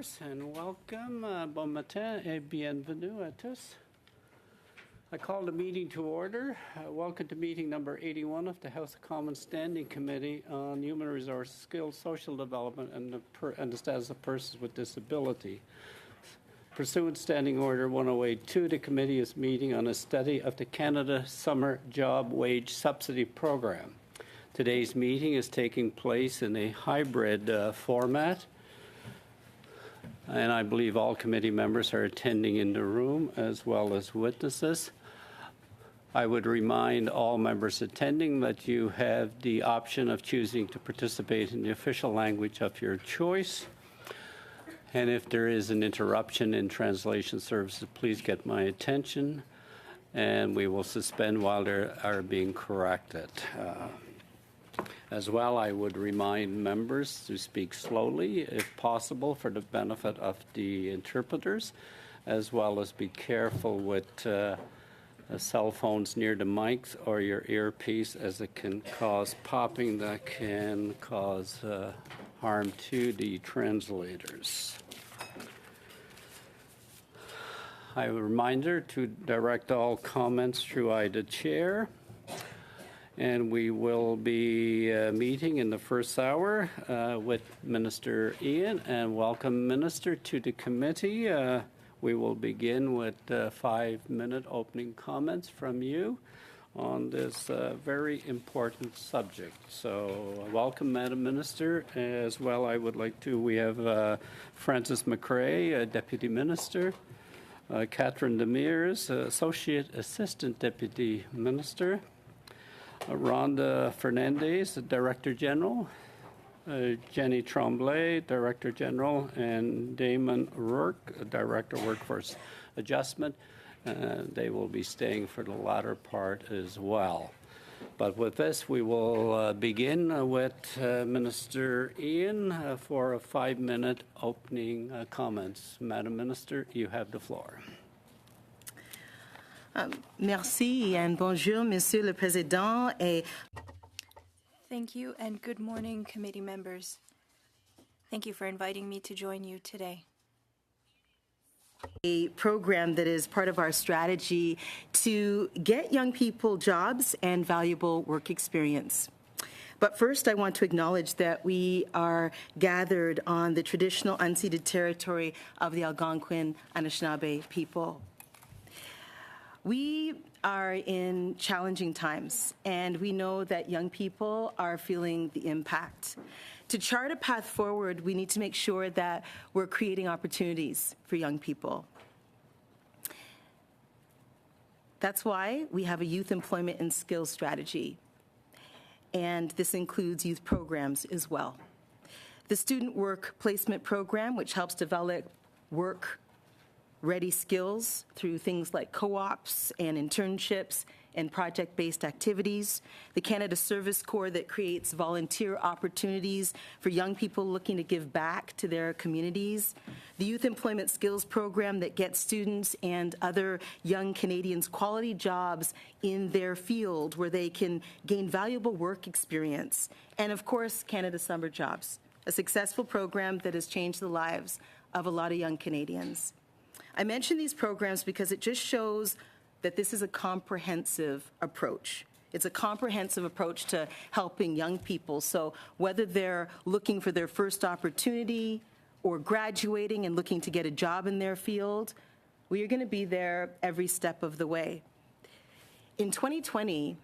members, and welcome. Bon matin et bienvenue à tous. I call the meeting to order. Welcome to meeting number 81 of the House of Commons Standing Committee on Human Resources, Skills, Social Development, and the Status of Persons with Disability. Pursuant Standing Order 1082, the committee is meeting on a study of the Canada Summer Job Wage Subsidy Program. Today's meeting is taking place in a hybrid format, and I believe all committee members are attending in the room as well as witnesses. I would remind all members attending that you have the option of choosing to participate in the official language of your choice. And if there is an interruption in translation services, please get my attention, and we will suspend while they are being corrected. As well, I would remind members to speak slowly, if possible, for the benefit of the interpreters, as well as be careful with cell phones near the mics or your earpiece, as it can cause popping that can cause harm to the translators. I have a reminder to direct all comments through the chair. And we will be meeting in the first hour with Minister Ian. And welcome, Minister, to the committee. We will begin with 5-minute opening comments from you on this very important subject. So welcome, Madam Minister. As well, I would like to, we have Francis McRae, Deputy Minister, Catherine Demers, Associate Assistant Deputy Minister, Rhonda Fernandez, Director General, Jenny Tremblay, Director General, and Damon Rourke, Director of Workforce Adjustment. They will be staying for the latter part as well. But with this, we will begin with Minister Ian for a 5-minute opening comments. Madam Minister, you have the floor. Merci and bonjour, Monsieur le Président. Thank you and good morning, committee members. Thank you for inviting me to join you today. A program that is part of our strategy to get young people jobs and valuable work experience. But first, I want to acknowledge that we are gathered on the traditional unceded territory of the Algonquin Anishinaabe people. We are in challenging times, and we know that young people are feeling the impact. To chart a path forward, we need to make sure that we're creating opportunities for young people. That's why we have a youth employment and skills strategy, and this includes youth programs as well. The Student Work Placement Program, which helps develop work-ready skills through things like co-ops and internships and project-based activities. The Canada Service Corps that creates volunteer opportunities for young people looking to give back to their communities. The Youth Employment Skills Program that gets students and other young Canadians quality jobs in their field where they can gain valuable work experience. And of course, Canada Summer Jobs, a successful program that has changed the lives of a lot of young Canadians. I mention these programs because it just shows that this is a comprehensive approach. It's a comprehensive approach to helping young people. So whether they're looking for their first opportunity or graduating and looking to get a job in their field, we are going to be there every step of the way. In 2020,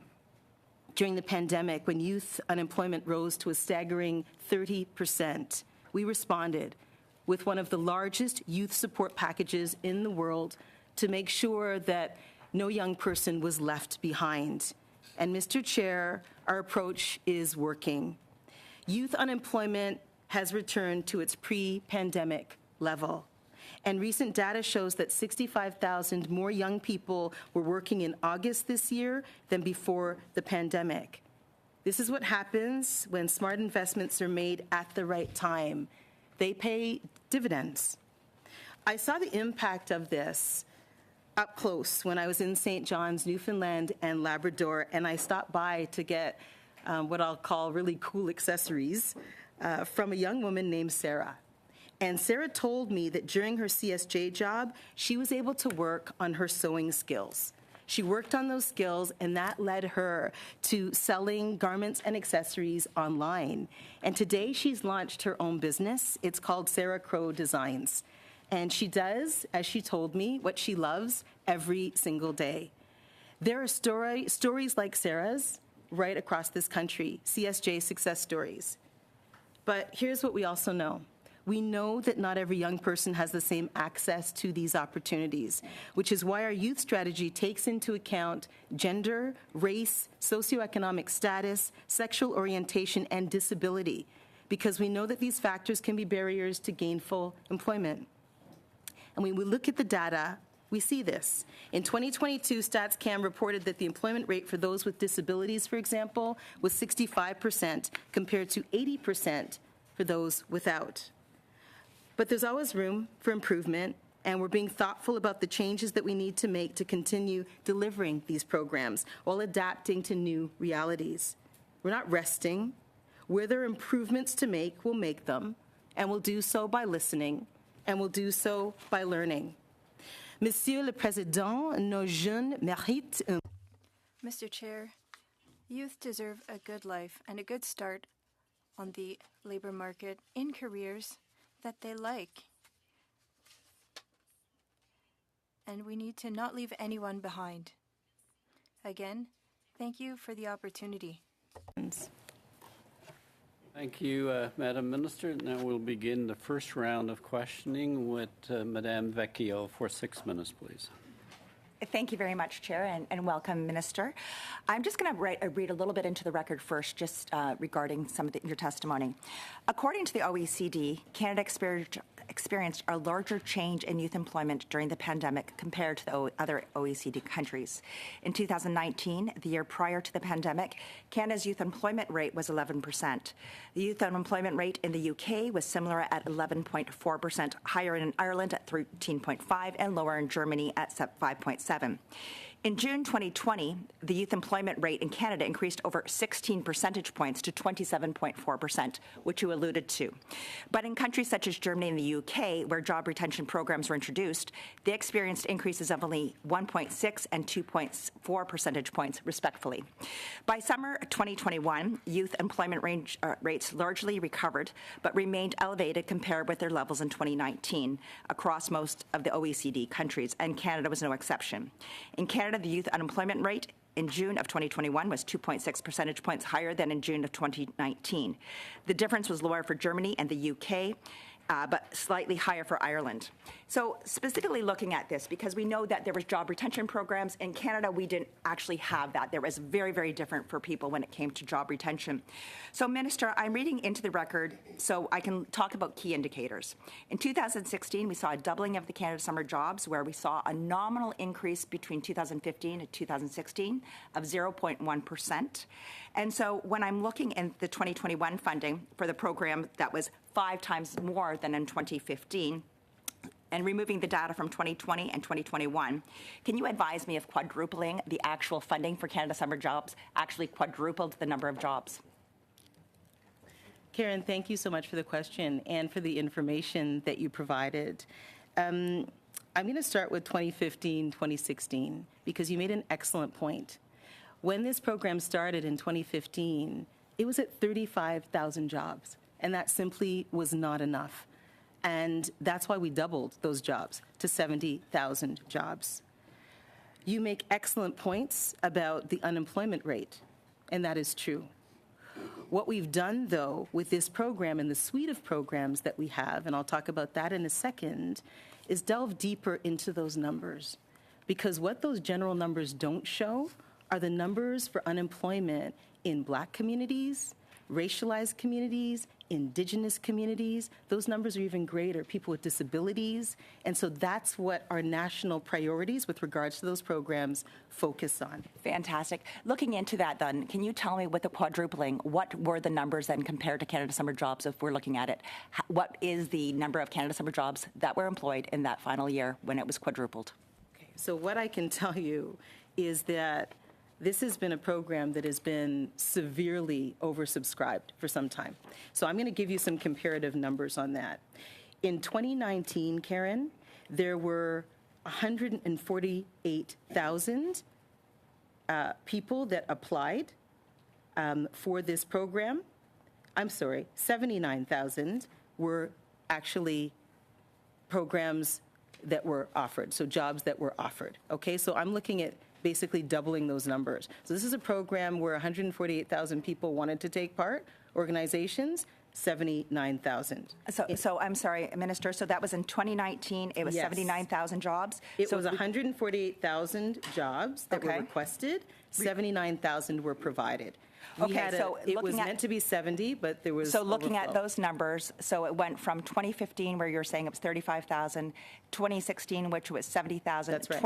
during the pandemic, when youth unemployment rose to a staggering 30%, we responded with one of the largest youth support packages in the world to make sure that no young person was left behind. And Mr. Chair, our approach is working. Youth unemployment has returned to its pre-pandemic level. And recent data shows that 65,000 more young people were working in August this year than before the pandemic. This is what happens when smart investments are made at the right time. They pay dividends. I saw the impact of this up close when I was in St. John's, Newfoundland and Labrador, and I stopped by to get what I'll call really cool accessories from a young woman named Sarah. And Sarah told me that during her CSJ job, she was able to work on her sewing skills. She worked on those skills, and that led her to selling garments and accessories online. And today, she's launched her own business. It's called Sarah Crow Designs. And she does, as she told me, what she loves every single day. There are stories like Sarah's right across this country, CSJ success stories. But here's what we also know. We know that not every young person has the same access to these opportunities, which is why our youth strategy takes into account gender, race, socioeconomic status, sexual orientation, and disability, because we know that these factors can be barriers to gainful employment. And when we look at the data, we see this. In 2022, StatsCan reported that the employment rate for those with disabilities, for example, was 65% compared to 80% for those without. But there's always room for improvement, and we're being thoughtful about the changes that we need to make to continue delivering these programs while adapting to new realities. We're not resting. Where there are improvements to make, we'll make them, and we'll do so by listening, and we'll do so by learning. Monsieur le Président, nos jeunes méritent un... Mr. Chair, youth deserve a good life and a good start on the labor market in careers that they like. And we need to not leave anyone behind. Again, thank you for the opportunity. Thank you, Madam Minister. Now we'll begin the first round of questioning with Madame Vecchio for 6 minutes, please. Thank you very much, Chair, and welcome, Minister. I'm just going to read a little bit into the record first, just regarding some of your testimony. According to the OECD, Canada experienced a larger change in youth employment during the pandemic compared to the other OECD countries. In 2019, the year prior to the pandemic, Canada's youth employment rate was 11%. The youth unemployment rate in the UK was similar at 11.4%, higher in Ireland at 13.5%, and lower in Germany at 5.7%. In June 2020, the youth employment rate in Canada increased over 16 percentage points to 27.4%, which you alluded to. But in countries such as Germany and the UK, where job retention programs were introduced, they experienced increases of only 1.6 and 2.4 percentage points, respectively. By summer 2021, youth employment rates largely recovered, but remained elevated compared with their levels in 2019 across most of the OECD countries, and Canada was no exception. In Canada, the youth unemployment rate in June of 2021 was 2.6 percentage points higher than in June of 2019. The difference was lower for Germany and the UK, but slightly higher for Ireland. So specifically looking at this, because we know that there was job retention programs, in Canada we didn't actually have that. There was very, very different for people when it came to job retention. So Minister, I'm reading into the record so I can talk about key indicators. In 2016, we saw a doubling of the Canada Summer Jobs, where we saw a nominal increase between 2015 and 2016 of 0.1%. And so when I'm looking at the 2021 funding for the program that was 5 times more than in 2015, and removing the data from 2020 and 2021, can you advise me if quadrupling the actual funding for Canada Summer Jobs actually quadrupled the number of jobs? Karen, thank you so much for the question and for the information that you provided. I'm going to start with 2015, 2016, because you made an excellent point. When this program started in 2015, it was at 35,000 jobs, and that simply was not enough. And that's why we doubled those jobs to 70,000 jobs. You make excellent points about the unemployment rate, and that is true. What we've done, though, with this program and the suite of programs that we have, and I'll talk about that in a second, is delve deeper into those numbers. Because what those general numbers don't show are the numbers for unemployment in Black communities, racialized communities, Indigenous communities. Those numbers are even greater, people with disabilities. And so that's what our national priorities with regards to those programs focus on. Fantastic. Looking into that then, can you tell me with the quadrupling, what were the numbers then compared to Canada Summer Jobs if we're looking at it? What is the number of Canada Summer Jobs that were employed in that final year when it was quadrupled? Okay, so what I can tell you is that this has been a program that has been severely oversubscribed for some time. So I'm going to give you some comparative numbers on that. In 2019, Karen, there were 148,000 people that applied for this program. I'm sorry, 79,000 were actually programs that were offered, so jobs that were offered. Okay, so I'm looking at basically doubling those numbers. So this is a program where 148,000 people wanted to take part, organizations, 79,000. So I'm sorry, Minister, so that was in 2019, it was Yes. 79,000 jobs? It So was 148,000 jobs that were Okay. requested, 79,000 were provided. Okay, so it was looking at- meant to be 70, but there was So looking at overflow. those numbers, so it went from 2015, where you're saying it was 35,000, 2016, which was 70,000. That's right.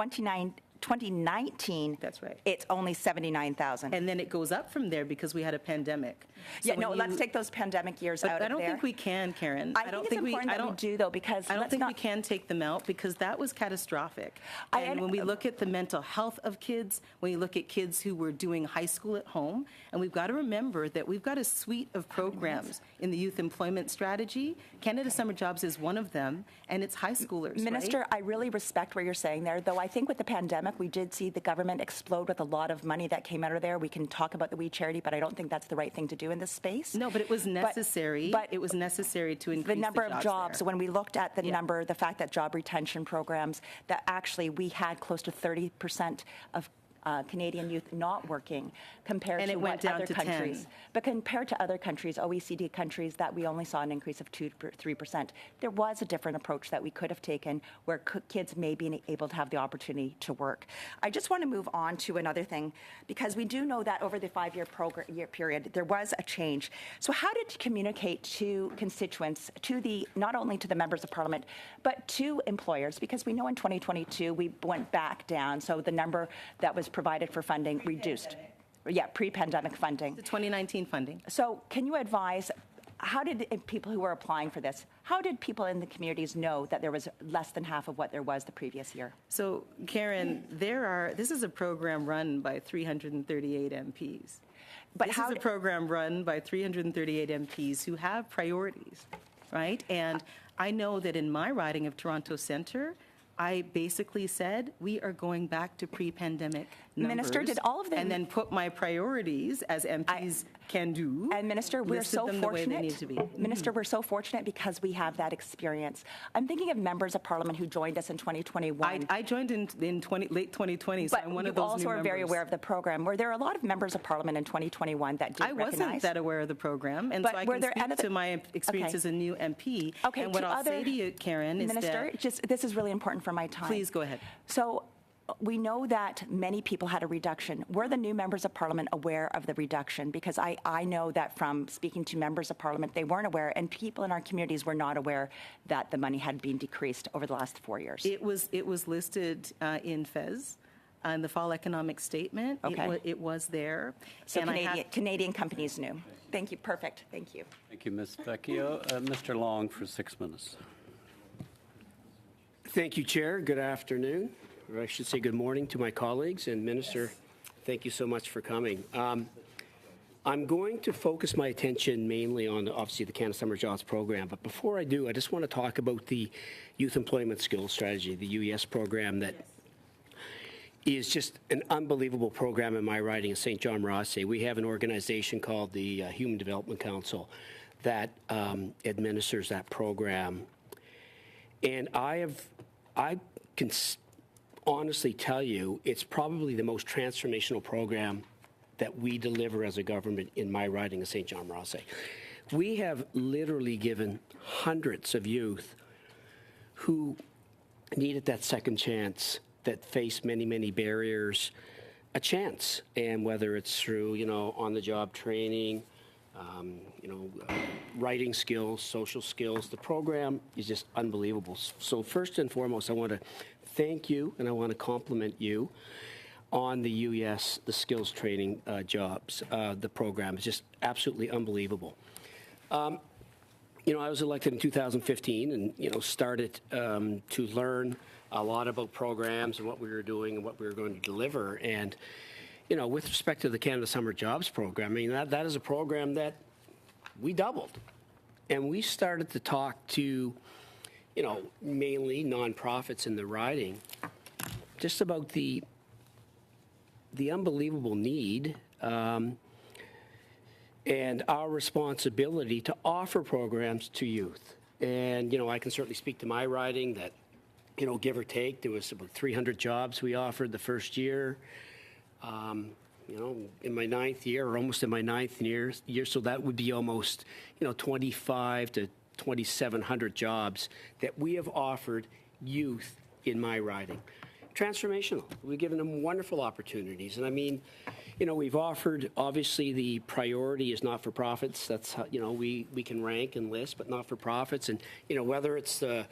2019. That's right. It's only 79,000. And then it goes up from there because we had a pandemic. Yeah, So no, when let's you- take those pandemic years But out I of don't there. think we can, Karen. I think it's important that we do, though, because I don't let's think we not- can take them out because that was catastrophic. And when we look at the mental health of kids, when you look at kids who were doing high school at home, and we've got to remember that we've got a suite of programs in the youth employment strategy. Canada Summer Jobs is one of them, and it's high schoolers, Minister, right? I really respect what you're saying there, though I think with the pandemic, we did see the government explode with a lot of money that came out of there. We can talk about the We Charity, but I don't think that's the right thing to do in this space. No, but it was necessary. but it was necessary to increase the number of jobs jobs, there. when we looked at the Yeah. number, the fact that job retention programs, that actually we had close to 30% of Canadian youth not working compared And to it went what down other to countries. 10. But compared to other countries, OECD countries, that we only saw an increase of 2-3%. There was a different approach that we could have taken where kids may be able to have the opportunity to work. I just want to move on to another thing, because we do know that over the 5-year period, there was a change. So how did you communicate to constituents, to the, not only to the members of parliament, but to employers? Because we know in 2022, we went back down, so the number that was provided for funding reduced. Yeah, pre-pandemic funding. The 2019 funding. So can you advise, how did people who were applying for this, how did people in the communities know that there was less than half of what there was the previous year? So, Karen, this is a program run by 338 MPs. But this how is a did- program run by 338 MPs who have priorities, right? And I know that in my riding of Toronto Centre, I basically said, we are going back to pre-pandemic numbers. Minister, did all of them- And then put my priorities, as MPs can do. And Minister, we're listed so them the way they need fortunate. to be. Minister, we're so fortunate because we have that experience. I'm thinking of members of parliament who joined us in 2021. I joined in late 2020, so but I'm one you of those also new are very members. aware of the program. Were there a lot of members of parliament in 2021 that did I wasn't recognize? that aware of the program, and But so I were can there speak other- to my experience Okay. as a new MP. Okay, and what to I'll other- say to you, Karen, is Minister, that this is really important for my time. Please go ahead. So we know that many people had a reduction. Were the new members of parliament aware of the reduction? Because I know that from speaking to members of parliament, they weren't aware, and people in our communities were not aware that the money had been decreased over the last 4 years. it was listed in FES, in the fall economic statement. Okay. It was there. So and I have- Canadian companies knew. Thank you. Perfect. Thank you. Thank you, Ms. Vecchio. Mr. Long for 6 minutes. Thank you, Chair. Good afternoon, or I should say good morning to my colleagues. And Minister, thank you so much for coming. I'm going to focus my attention mainly on, obviously, the Canada Summer Jobs Program. But before I do, I just want to talk about the Youth Employment Skills Strategy, the UES program that is just an unbelievable program in my riding in St. John Rothsay. We have an organization called the Human Development Council that administers that program. And I can honestly tell you, it's probably the most transformational program that we deliver as a government in my riding of St. John Rothsay. We have literally given hundreds of youth who needed that second chance, that face many, many barriers, a chance. And whether it's through, on-the-job training, writing skills, social skills, the program is just unbelievable. So first and foremost, I want to thank you and I want to compliment you on the UES, the skills training jobs. The program is just absolutely unbelievable. I was elected in 2015 and, started to learn a lot about programs and what we were doing and what we were going to deliver. And, with respect to the Canada Summer Jobs Program, that is a program that we doubled. And we started to talk to mainly nonprofits in the riding, just about the unbelievable need and our responsibility to offer programs to youth. And, I can certainly speak to my riding that, give or take, there was about 300 jobs we offered the first year. In my ninth year, or almost in my ninth year, so that would be almost, 25 to 2,700 jobs that we have offered youth in my riding. Transformational. We've given them wonderful opportunities. And I mean, we've offered, obviously, the priority is not-for-profits. That's how, we can rank and list, but not-for-profits. And, whether it's the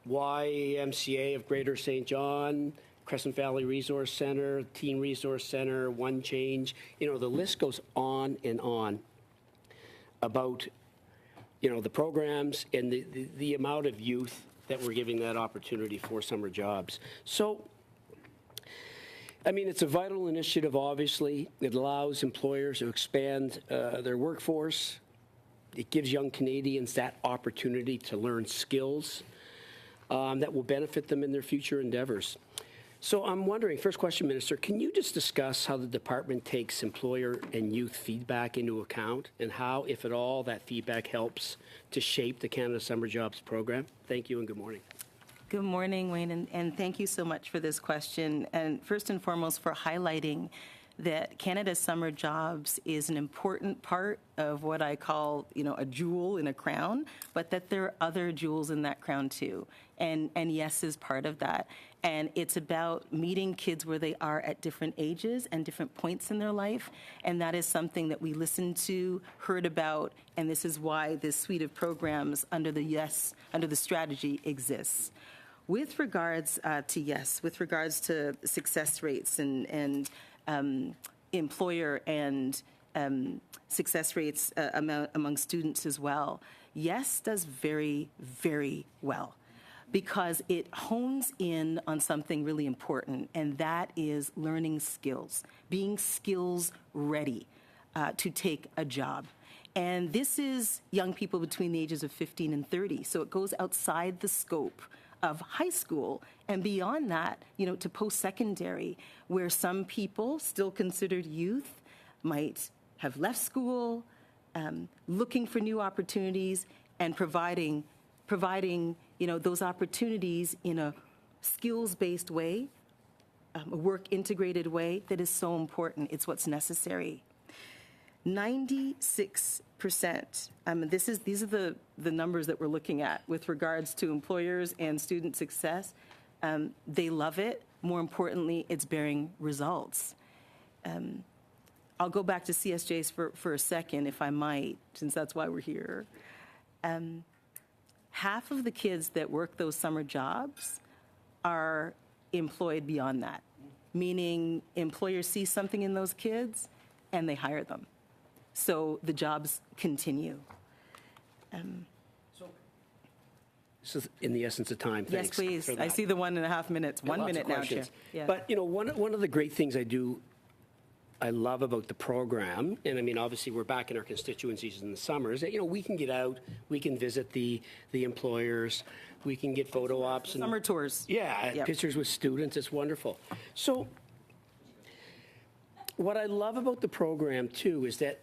YMCA of Greater St. John, Crescent Valley Resource Center, Teen Resource Center, One Change, the list goes on and on about, the programs and the amount of youth that we're giving that opportunity for summer jobs. So, I mean, it's a vital initiative, obviously. It allows employers to expand their workforce. It gives young Canadians that opportunity to learn skills that will benefit them in their future endeavors. So I'm wondering, first question, Minister, can you just discuss how the department takes employer and youth feedback into account and how, if at all, that feedback helps to shape the Canada Summer Jobs program? Thank you and good morning. Good morning, Wayne, and thank you so much for this question. And first and foremost, for highlighting that Canada Summer Jobs is an important part of what I call, a jewel in a crown, but that there are other jewels in that crown too. And YES is part of that. And it's about meeting kids where they are at different ages and different points in their life. And that is something that we listened to, heard about, and this is why this suite of programs under the YES, under the strategy exists. With regards to YES, with regards to success rates and employer and success rates among students as well, YES does very, very well because it hones in on something really important, and that is learning skills, being skills ready to take a job. And this is young people between the ages of 15 and 30, so it goes outside the scope of high school and beyond that, to post-secondary, where some people still considered youth might have left school, looking for new opportunities and providing those opportunities in a skills-based way, a work-integrated way that is so important. It's what's necessary. 96%. These are the numbers that we're looking at with regards to employers and student success. They love it. More importantly, it's bearing results. I'll go back to CSJs for a second, if I might, since that's why we're here. Half of the kids that work those summer jobs are employed beyond that, meaning employers see something in those kids and they hire them. So the jobs continue. This is in the essence of time. Yes, Thanks please. for that. I see the 1.5 minutes. Lots 1 of minute now, Chair. questions. Yeah. But, one of the great things I love about the program, and I mean, obviously we're back in our constituencies in the summers, that, we can get out, we can visit the employers, we can get photo ops. Summer tours. Yeah, Yep. pictures with students, it's wonderful. So what I love about the program too is that,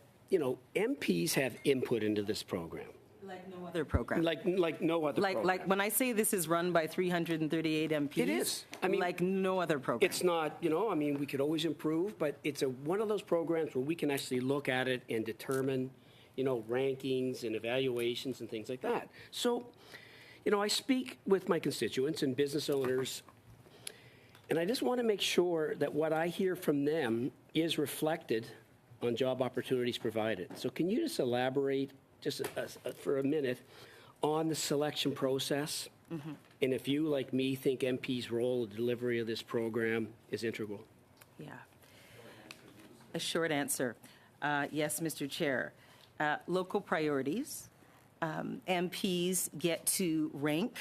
MPs have input into this program. Like no other program. Like no other program. Like when I say this is run by 338 MPs. It is. I mean, like no other program. It's not, we could always improve, but it's one of those programs where we can actually look at it and determine, rankings and evaluations and things like that. So, I speak with my constituents and business owners, and I just want to make sure that what I hear from them is reflected on job opportunities provided. So can you just elaborate just for a minute on the selection process? Mm-hmm. And if you, like me, think MP's role in the delivery of this program is integral. Yeah. A short answer. Yes, Mr. Chair. Local priorities. MPs get to rank.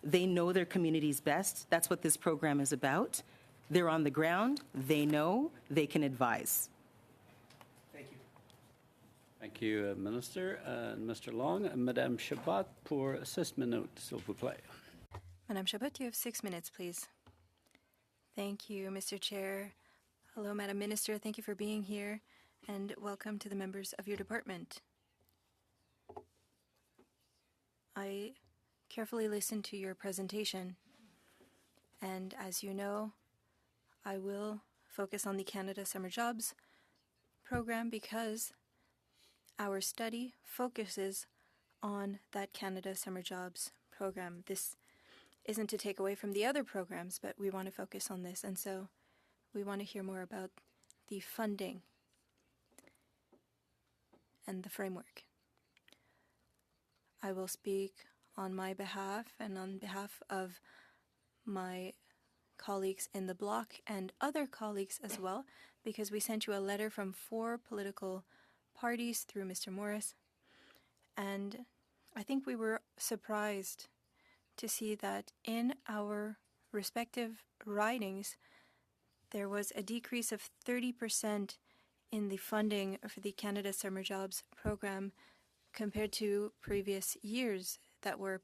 They know their communities best. That's what this program is about. They're on the ground. They know. They can advise. Thank you, Minister. Mr. Long, Madame Chabot, pour 6 minutes, s'il vous plaît. Madame Chabot, you have 6 minutes, please. Thank you, Mr. Chair. Hello, Madam Minister. Thank you for being here, and welcome to the members of your department. I carefully listened to your presentation, and as you know, I will focus on the Canada Summer Jobs program because our study focuses on that Canada Summer Jobs program. This isn't to take away from the other programs, but we want to focus on this, and so we want to hear more about the funding and the framework. I will speak on my behalf and on behalf of my colleagues in the bloc and other colleagues as well, because we sent you a letter from 4 political parties through Mr. Morris, and I think we were surprised to see that in our respective ridings, there was a decrease of 30% in the funding for the Canada Summer Jobs program compared to previous years that were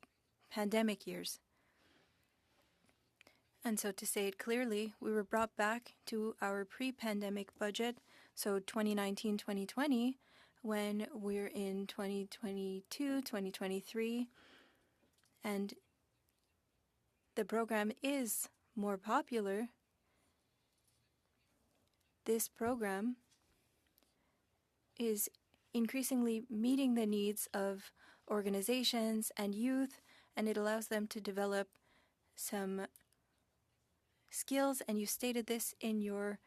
pandemic years. And so to say it clearly, we were brought back to our pre-pandemic budget, so 2019-2020, when we're in 2022, 2023, and the program is more popular. This program is increasingly meeting the needs of organizations and youth, and it allows them to develop some skills. And you stated this in your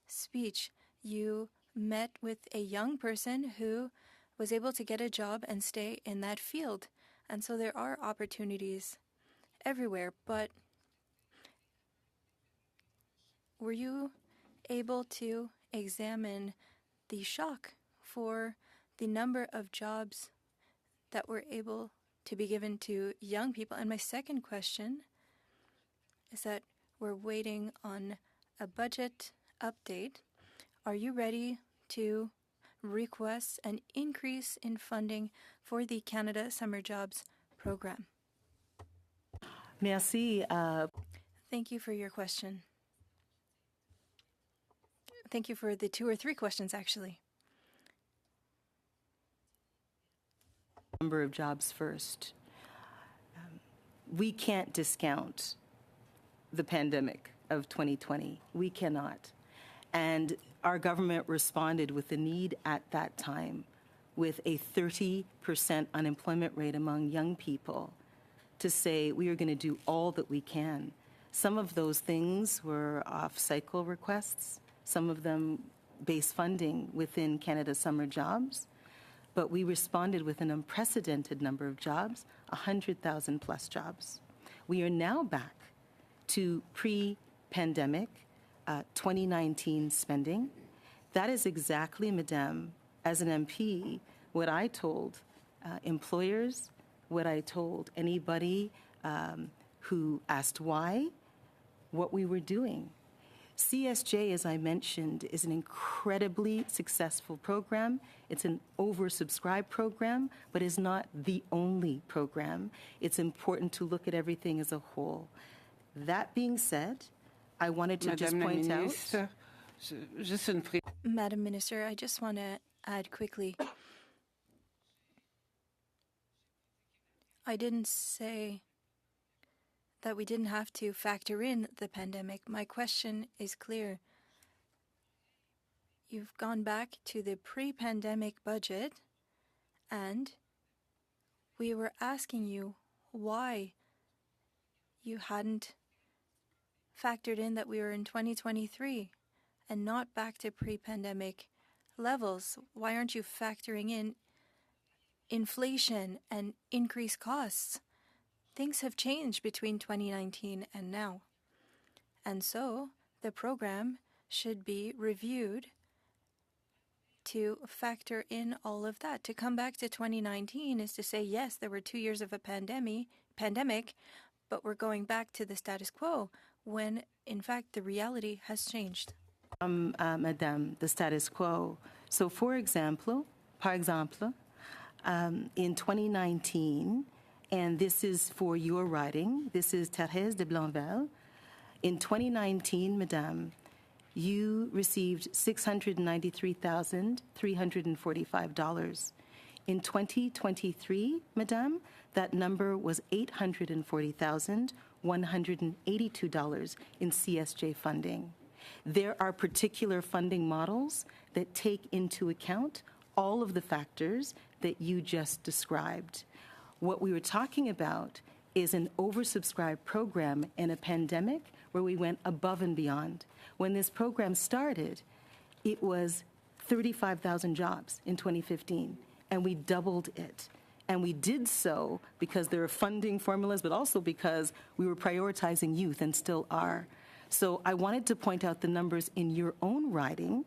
speech. You met with a young person who was able to get a job and stay in that field. And so there are opportunities everywhere, but were you able to examine the shock for the number of jobs that were able to be given to young people? And my second question is that we're waiting on a budget update. Are you ready to request an increase in funding for the Canada Summer Jobs program? Merci. Thank you for your question. Thank you for the 2 or 3 questions, actually. Number of jobs first. We can't discount the pandemic of 2020. We cannot. And our government responded with the need at that time with a 30% unemployment rate among young people to say we are going to do all that we can. Some of those things were off-cycle requests, some of them base funding within Canada Summer Jobs, but we responded with an unprecedented number of jobs, 100,000 plus jobs. We are now back to pre-pandemic 2019 spending. That is exactly, Madame, as an MP, what I told employers, what I told anybody who asked why, what we were doing. CSJ, as I mentioned, is an incredibly successful program. It's an oversubscribed program, but is not the only program. It's important to look at everything as a whole. That being said, I wanted to just point out... Madam Minister, I just want to add quickly. I didn't say that we didn't have to factor in the pandemic. My question is clear. You've gone back to the pre-pandemic budget, and we were asking you why you hadn't factored in that we were in 2023 and not back to pre-pandemic levels. Why aren't you factoring in inflation and increased costs? Things have changed between 2019 and now. And so the program should be reviewed to factor in all of that. To come back to 2019 is to say, yes, there were 2 years of a pandemic, but we're going back to the status quo when, in fact, the reality has changed. Madame, the status quo. So, par exemple, in 2019, and this is for your riding. This is Thérèse de Blainville. In 2019, Madame, you received $693,345. In 2023, Madame, that number was $840,182 in CSJ funding. There are particular funding models that take into account all of the factors that you just described. What we were talking about is an oversubscribed program in a pandemic where we went above and beyond. When this program started, it was 35,000 jobs in 2015, and we doubled it. And we did so because there are funding formulas, but also because we were prioritizing youth and still are. So I wanted to point out the numbers in your own riding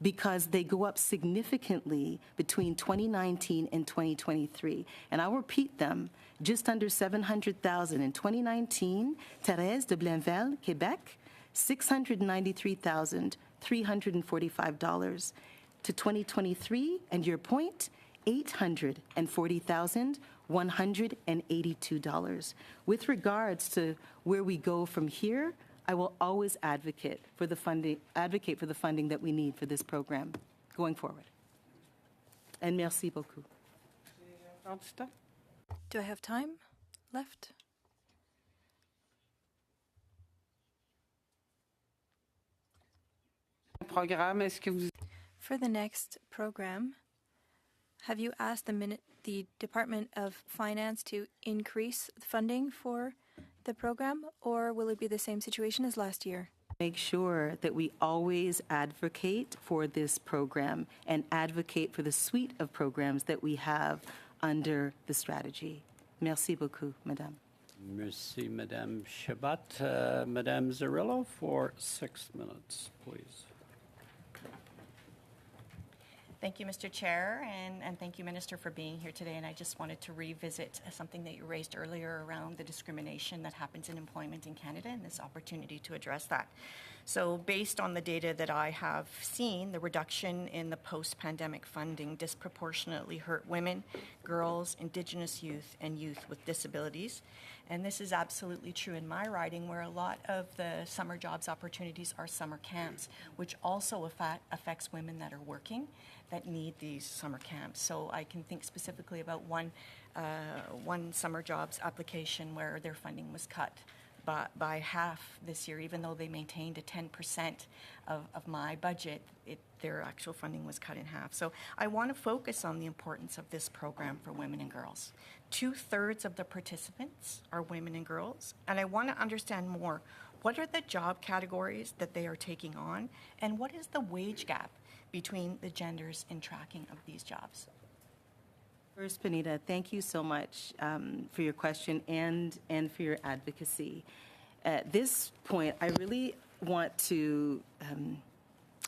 because they go up significantly between 2019 and 2023. And I'll repeat them, just under 700,000 in 2019, Thérèse de Blainville, Quebec, $693,345. To 2023, and your point, $840,182. With regards to where we go from here, I will always advocate for the funding that we need for this program going forward. And merci beaucoup. Do I have time left? Programme, est-ce que vous... For the next program, have you asked the Department of Finance to increase funding for the program, or will it be the same situation as last year? Make sure that we always advocate for this program and advocate for the suite of programs that we have under the strategy. Merci beaucoup, Madame. Merci, Madame Chabot. Madame Zarillo for 6 minutes, please. Thank you, Mr. Chair, and thank you, Minister, for being here today. And I just wanted to revisit something that you raised earlier around the discrimination that happens in employment in Canada and this opportunity to address that. So based on the data that I have seen, the reduction in the post-pandemic funding disproportionately hurt women, girls, Indigenous youth, and youth with disabilities. And this is absolutely true in my riding, where a lot of the summer jobs opportunities are summer camps, which also affects women that are working that need these summer camps. So I can think specifically about one summer jobs application where their funding was cut by half this year, even though they maintained a 10% of my budget, their actual funding was cut in half. So I want to focus on the importance of this program for women and girls. 2/3 of the participants are women and girls, and I want to understand more. What are the job categories that they are taking on, and what is the wage gap between the genders in tracking of these jobs? First, Benita, thank you so much for your question and for your advocacy. At this point, I really want to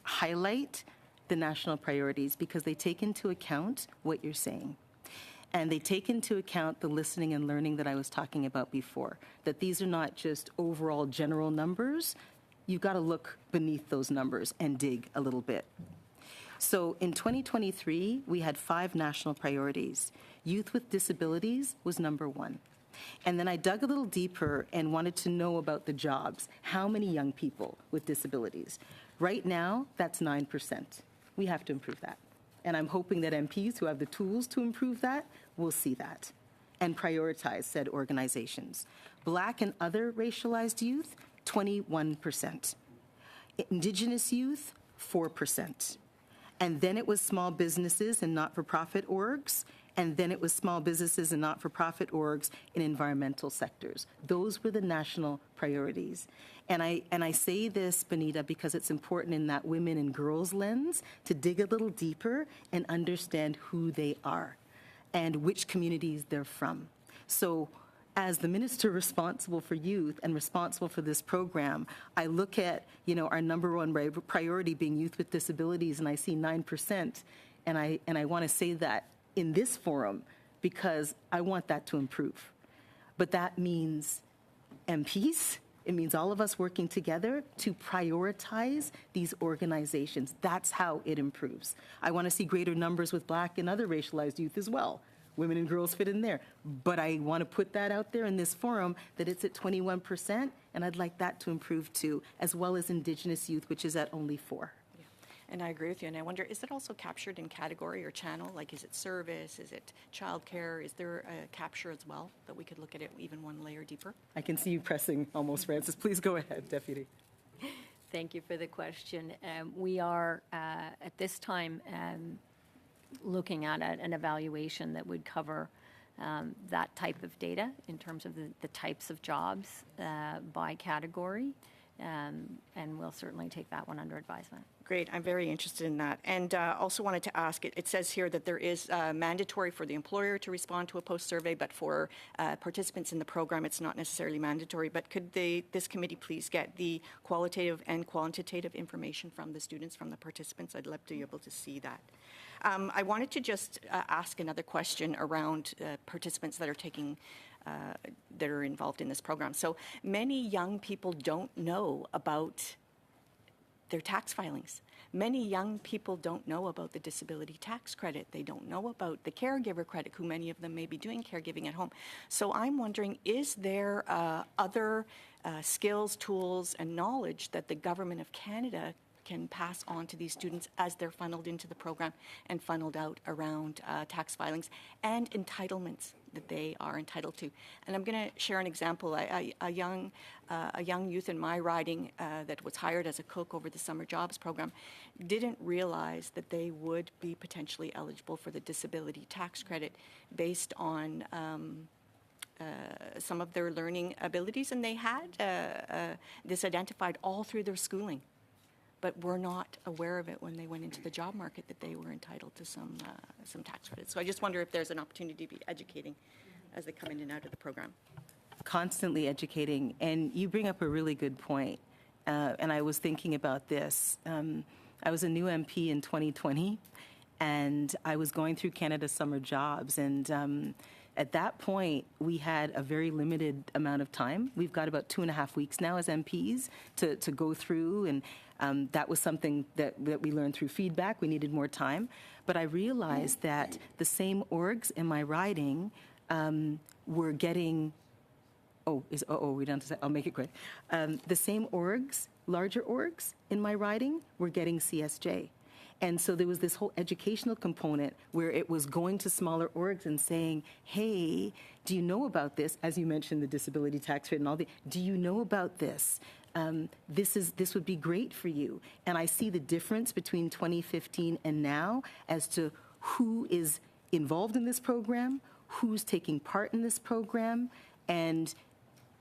highlight the national priorities because they take into account what you're saying. And they take into account the listening and learning that I was talking about before, that these are not just overall general numbers. You've got to look beneath those numbers and dig a little bit. So in 2023, we had 5 national priorities. Youth with disabilities was number 1. And then I dug a little deeper and wanted to know about the jobs. How many young people with disabilities? Right now, that's 9%. We have to improve that. And I'm hoping that MPs who have the tools to improve that will see that and prioritize said organizations. Black and other racialized youth, 21%. Indigenous youth, 4%. And then it was small businesses and not-for-profit orgs, and then it was small businesses and not-for-profit orgs in environmental sectors. Those were the national priorities. And I say this, Benita, because it's important in that women and girls lens to dig a little deeper and understand who they are and which communities they're from. So as the minister responsible for youth and responsible for this program, I look at, our number 1 priority being youth with disabilities, and I see 9%, and I want to say that in this forum because I want that to improve. But that means MPs, it means all of us working together to prioritize these organizations. That's how it improves. I want to see greater numbers with Black and other racialized youth as well. women and girls fit in there. But I want to put that out there in this forum that it's at 21%, and I'd like that to improve too, as well as Indigenous youth, which is at only 4%. And I agree with you. And I wonder, is it also captured in category or channel? Like, is it service? Is it childcare? Is there a capture as well that we could look at it even one layer deeper? I can see you pressing almost, Francis. Please go ahead, Deputy. Thank you for the question. We are, at this time, looking at an evaluation that would cover that type of data in terms of the types of jobs by category, and we'll certainly take that one under advisement. Great. I'm very interested in that. And also wanted to ask, it says here that there is mandatory for the employer to respond to a post-survey, but for participants in the program, it's not necessarily mandatory. But could this committee please get the qualitative and quantitative information from the students, from the participants? I'd love to be able to see that. I wanted to just ask another question around participants that are taking that are involved in this program. So many young people don't know about their tax filings. Many young people don't know about the disability tax credit. They don't know about the caregiver credit, who many of them may be doing caregiving at home. So I'm wondering, is there other skills, tools, and knowledge that the Government of Canada can pass on to these students as they're funneled into the program and funneled out around tax filings and entitlements that they are entitled to? And I'm going to share an example. A young youth in my riding that was hired as a cook over the summer jobs program didn't realize that they would be potentially eligible for the disability tax credit based on some of their learning abilities, and they had this identified all through their schooling, but were not aware of it when they went into the job market, that they were entitled to some tax credits. So I just wonder if there's an opportunity to be educating as they come in and out of the program. Constantly educating, and you bring up a really good point. And I was thinking about this. I was a new MP in 2020, and I was going through Canada Summer Jobs, and at that point, we had a very limited amount of time. We've got about 2.5 weeks now as MPs to go through, and that was something that we learned through feedback. We needed more time. But I realized that the same orgs in my riding were getting, we don't have to say, I'll make it quick. The same orgs, larger orgs in my riding were getting CSJ. And so there was this whole educational component where it was going to smaller orgs and saying, hey, do you know about this? As you mentioned, the disability tax rate and all the, do you know about this? This would be great for you. And I see the difference between 2015 and now as to who is involved in this program, who's taking part in this program, and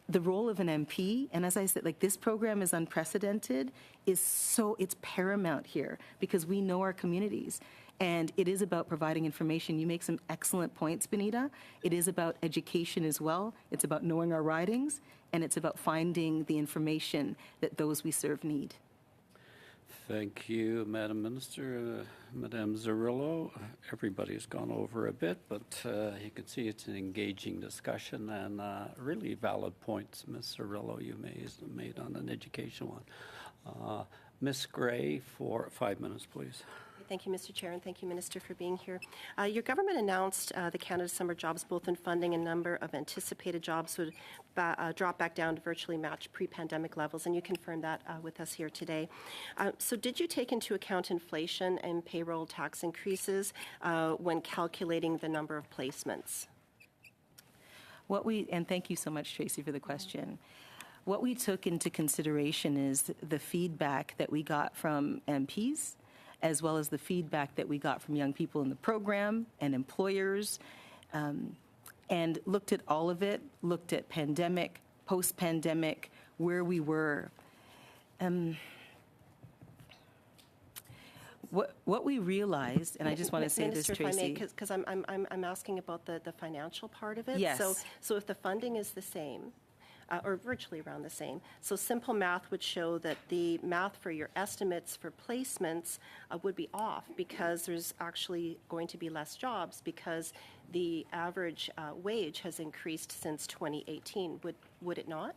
the role of an MP, and as I said, like, this program is unprecedented, it's paramount here because we know our communities. And it is about providing information. You make some excellent points, Benita. It is about education as well. It's about knowing our ridings, and it's about finding the information that those we serve need. Thank you, Madam Minister. Madame Zarrillo, everybody's gone over a bit, but you can see it's an engaging discussion and really valid points, Ms. Zarrillo, you made on an education one. Ms. Gray, for 5 minutes, please. Thank you, Mr. Chair, and thank you, Minister, for being here. Your government announced the Canada Summer Jobs, both in funding and number of anticipated jobs, would drop back down to virtually match pre-pandemic levels, and you confirmed that with us here today. So did you take into account inflation and payroll tax increases when calculating the number of placements? And thank you so much, Tracy, for the question. What we took into consideration is the feedback that we got from MPs, as well as the feedback that we got from young people in the program and employers, and looked at all of it, looked at pandemic, post-pandemic, where we were. What we realized, and I just want to say Minister, this, Tracy. if I may, because I'm asking about the financial part of it. Yes. So if the funding is the same, or virtually around the same. So simple math would show that the math for your estimates for placements would be off because there's actually going to be less jobs because the average wage has increased since 2018. Would it not?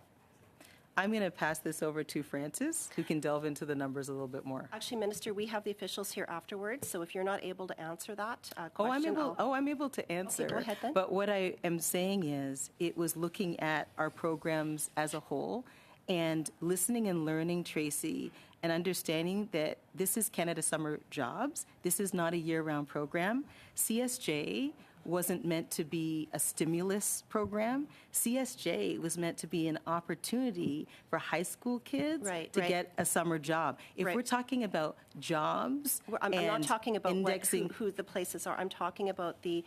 I'm going to pass this over to Francis, who can delve into the numbers a little bit more. Actually, Minister, we have the officials here afterwards, so if you're not able to answer that Oh, question, I'm able to answer. go ahead then. But what I am saying is, it was looking at our programs as a whole and listening and learning, Tracy, and understanding that this is Canada Summer Jobs. This is not a year-round program. CSJ wasn't meant to be a stimulus program. CSJ was meant to be an opportunity for high school kids to get a summer job. If we're talking about jobs, I'm not and talking about indexing, who the places are. I'm talking about the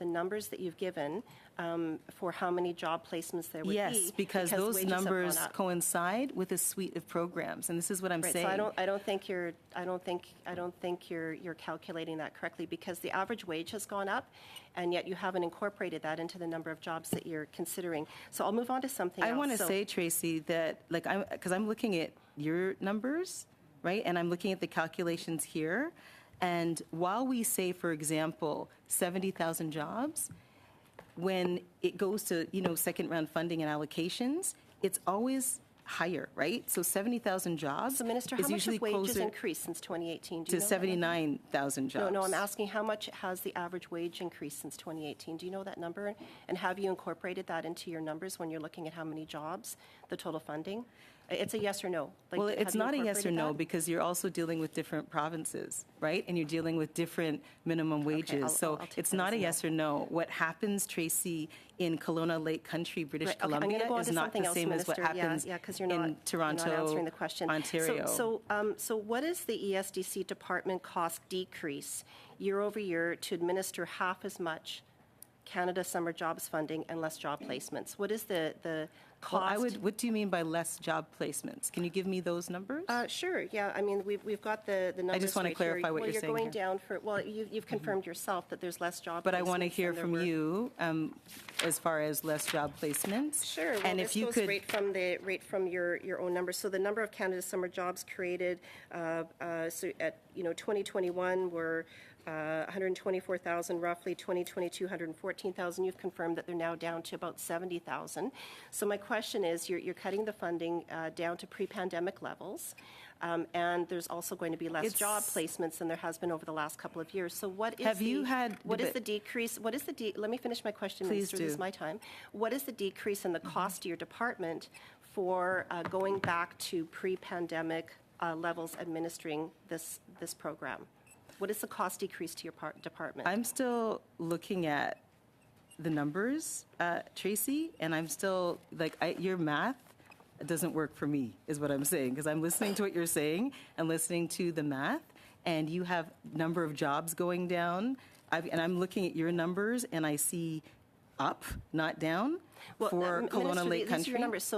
numbers that you've given for how many job placements there would be. yes, because those wages have numbers gone up. coincide with a suite of programs, and this is what I'm Right, saying. so I don't think you're calculating that correctly, because the average wage has gone up, and yet you haven't incorporated that into the number of jobs that you're considering. So I'll move on to something else. I want to So- say, Tracy, that because I'm looking at your numbers, right, and I'm looking at the calculations here, and while we say, for example, 70,000 jobs, when it goes to second round funding and allocations, it's always higher, right? So 70,000 jobs So, Minister, how is much usually have wages closer increased since 2018? Do to you know that number? 79,000 jobs. No, I'm asking how much has the average wage increased since 2018? Do you know that number? And have you incorporated that into your numbers when you're looking at how many jobs, the total funding? It's a yes or no. Like, Well, have it's you not a yes or incorporated no that? because you're also dealing with different provinces, right? And you're dealing with different minimum wages. I'll take It's that not as a a no. yes or no. What happens, Tracy, in Kelowna Lake Country, British Right, okay, I'm Columbia, gonna go on is to not something the else, same as what Minister. happens Yeah, 'cause you're not- in Toronto, you're not answering the question. Ontario. So what is the ESDC department cost decrease year over year to administer half as much Canada Summer Jobs funding and less job placements? What is the cost? Well, what do you mean by less job placements? Can you give me those numbers? Sure, yeah, I mean, we've got the numbers just wanna right here. clarify what you're saying Well, you're here. going down for, well, you've confirmed yourself that there's less job placements. But I want to hear than there from were. you as far as less job placements. Sure. Well, And this if you goes could, right from your own numbers. So the number of Canada Summer Jobs created, so at 2021 were 124,000 roughly. 2022, 114,000. You've confirmed that they're now down to about 70,000. So my question is, you're cutting the funding down to pre-pandemic levels. And there's also going to be less job placements than there has been over the last couple of years. So what is Have you had what is deba- the decrease? What is the let me finish my question, Please Minister. This is do. my time. What is the decrease in the cost to your department for going back to pre-pandemic levels administering this program? What is the cost decrease to your department? I'm still looking at the numbers, Tracy, and I'm still, your math doesn't work for me, is what I'm saying, because I'm listening to what you're saying and listening to the math, and you have number of jobs going down, and I'm looking at your numbers, and I see up, not down, for Kelowna Minister, Lake these are Country. your numbers.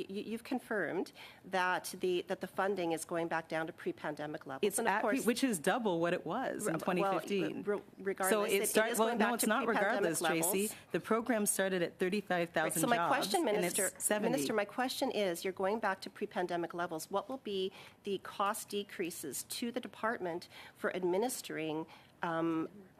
You've confirmed that the funding is going back down to pre-pandemic levels. It's and of course, which is double what it was in 2015. regardless, So it is well, going back no, it's to not pre-pandemic regardless, Tracy. levels. The program started at 35,000 So my jobs, question, and Minister, it's 70. Minister, my question is, you're going back to pre-pandemic levels. What will be the cost decreases to the department for administering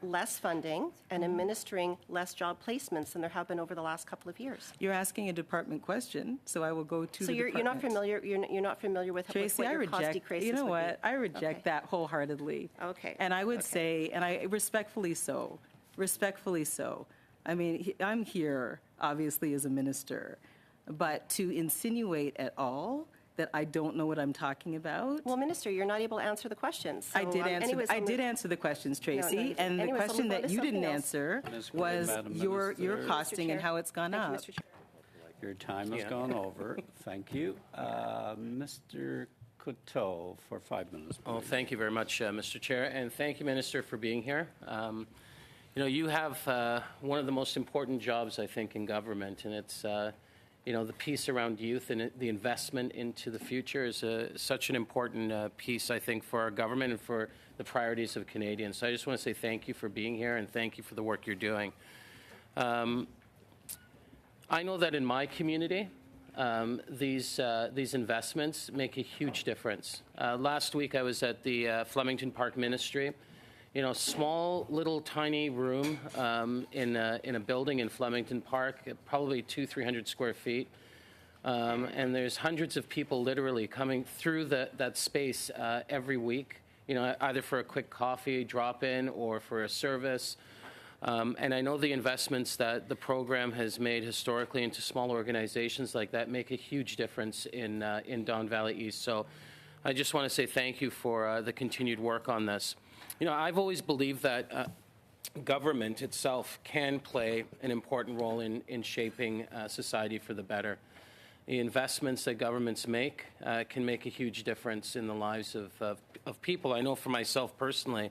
less funding and administering less job placements than there have been over the last couple of years? You're asking a department question, so I will go to So the you're not department. familiar. You're not familiar with Tracy, what I your cost reject. decreases You know would what? be. I reject Okay. that wholeheartedly. Okay. And I would Okay. say, and I respectfully so. Respectfully so. I mean, I'm here obviously as a minister, but to insinuate at all that I don't know what I'm talking about. Well, Minister, you're not able to answer the questions. I did answer. I did answer the questions, Tracy, you didn't. and the Anyways, I'll question move on that to you didn't something else. answer Ms. was Madam your Minister. costing and how it's gone Thank you, up. Mr. Chair. Your time has gone over. Thank you. Mr. Coteau for 5 minutes. Oh, please. thank you very much, Mr. Chair, and thank you, Minister, for being here. You have one of the most important jobs, I think, in government, and it's, the piece around youth and the investment into the future is such an important piece, I think, for our government and for the priorities of Canadians. So I just want to say thank you for being here and thank you for the work you're doing. I know that in my community, these investments make a huge difference. Last week, I was at the Flemington Park Ministry. Small, little, tiny room in a building in Flemington Park, probably 200-300 square feet. And there's hundreds of people literally coming through that space every week, either for a quick coffee drop-in or for a service. And I know the investments that the program has made historically into small organizations like that make a huge difference in Don Valley East. So I just want to say thank you for the continued work on this. I've always believed that government itself can play an important role in shaping society for the better. The investments that governments make can make a huge difference in the lives of people. I know for myself personally,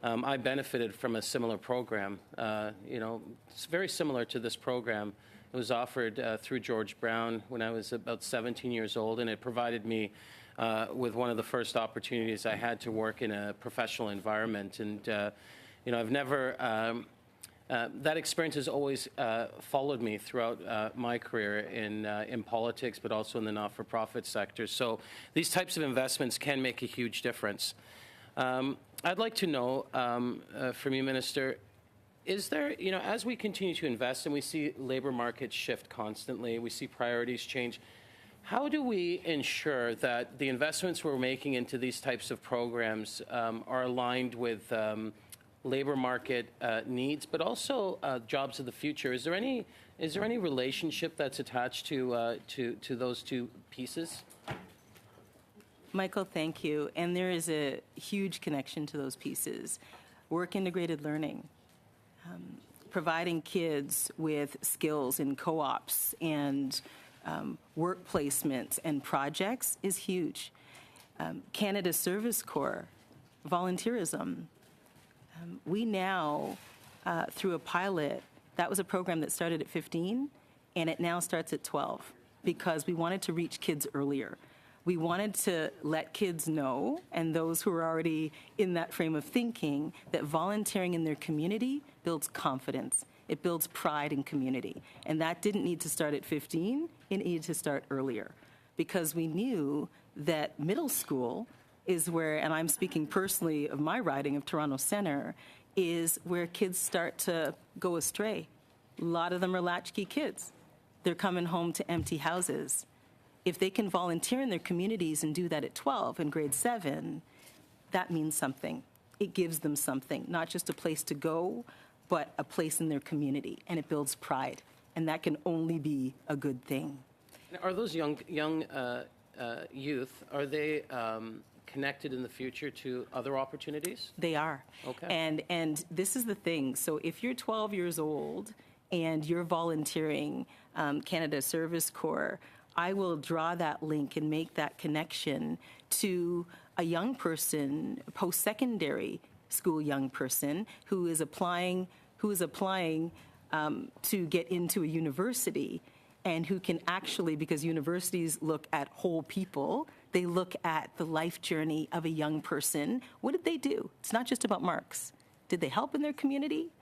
I benefited from a similar program. It's very similar to this program. It was offered through George Brown when I was about 17 years old, and it provided me with one of the first opportunities I had to work in a professional environment. And, I've never, that experience has always followed me throughout my career in politics, but also in the not-for-profit sector. So these types of investments can make a huge difference. I'd like to know from you, Minister, is there, as we continue to invest and we see labor markets shift constantly, we see priorities change, how do we ensure that the investments we're making into these types of programs are aligned with labor market needs, but also jobs of the future? Is there any relationship that's attached to those two pieces? Michael, thank you. And there is a huge connection to those pieces. Work integrated learning, providing kids with skills in co-ops and work placements and projects is huge. Canada Service Corps, volunteerism. We now, through a pilot, that was a program that started at 15, and it now starts at 12 because we wanted to reach kids earlier. We wanted to let kids know, and those who are already in that frame of thinking, that volunteering in their community builds confidence. It builds pride in community. And that didn't need to start at 15, it needed to start earlier. Because we knew that middle school is where, and I'm speaking personally of my riding of Toronto Centre, is where kids start to go astray. A lot of them are latchkey kids. They're coming home to empty houses. If they can volunteer in their communities and do that at 12 in grade 7, that means something. It gives them something, not just a place to go, but a place in their community, and it builds pride. And that can only be a good thing. Are those young youth, are they connected in the future to other opportunities? They are. Okay. And this is the thing. So if you're 12 years old and you're volunteering Canada Service Corps, I will draw that link and make that connection to a young person, post-secondary school young person who is applying to get into a university, and who can actually, because universities look at whole people, they look at the life journey of a young person. What did they do? It's not just about marks. Did they help in their community?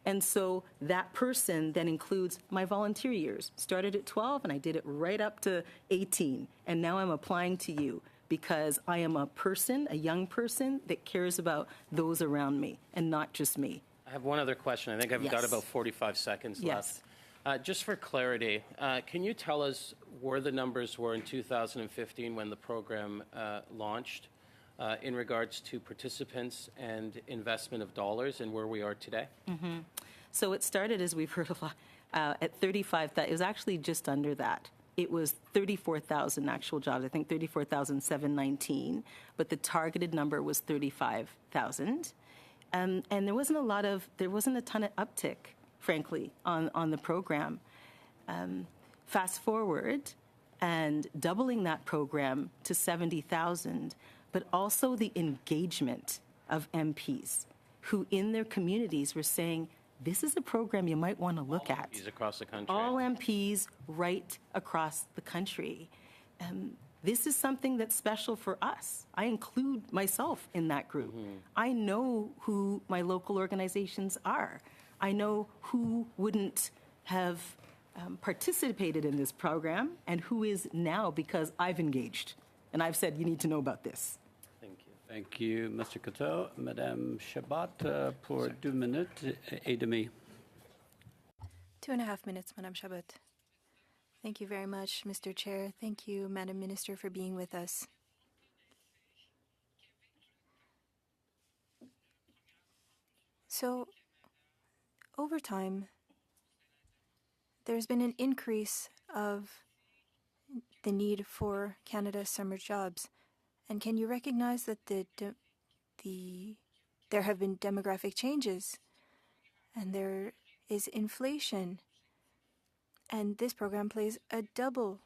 And so that person then includes my volunteer years. Started at 12 and I did it right up to 18. And now I'm applying to you because I am a person, a young person that cares about those around me and not just me. I have one other question. I think I've got about 45 seconds Yes. left. Just for clarity, can you tell us where the numbers were in 2015 when the program launched? In regards to participants and investment of dollars and where we are today? Mm-hmm. So it started, as we've heard a lot, at 35,000. It was actually just under that. It was 34,000 actual jobs, I think 34,719, but the targeted number was 35,000. And there wasn't a ton of uptick, frankly, on the program. Fast forward and doubling that program to 70,000, but also the engagement of MPs who in their communities were saying, this is a program you might want to look at. MPs across the country. All MPs right across the country. This is something that's special for us. I include myself in that group. Mm-hmm. I know who my local organizations are. I know who wouldn't have participated in this program and who is now because I've engaged. And I've said, you need to know about this. Thank you, Mr. Coteau. Madame Chabot, pour 2 minutes et demie. 2.5 minutes, Madame Chabot. Thank you very much, Mr. Chair. Thank you, Madam Minister, for being with us. So, over time, there's been an increase of the need for Canada's summer jobs. And can you recognize that there have been demographic changes and there is inflation? And this program plays a double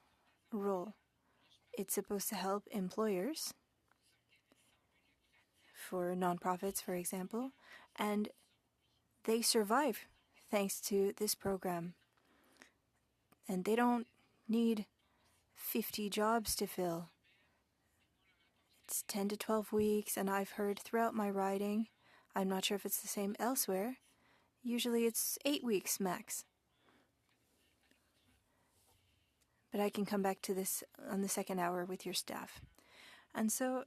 role. It's supposed to help employers, for nonprofits, for example, and they survive thanks to this program. And they don't need 50 jobs to fill. It's 10 to 12 weeks, and I've heard throughout my riding, I'm not sure if it's the same elsewhere, usually it's 8 weeks max. But I can come back to this on the second hour with your staff. And so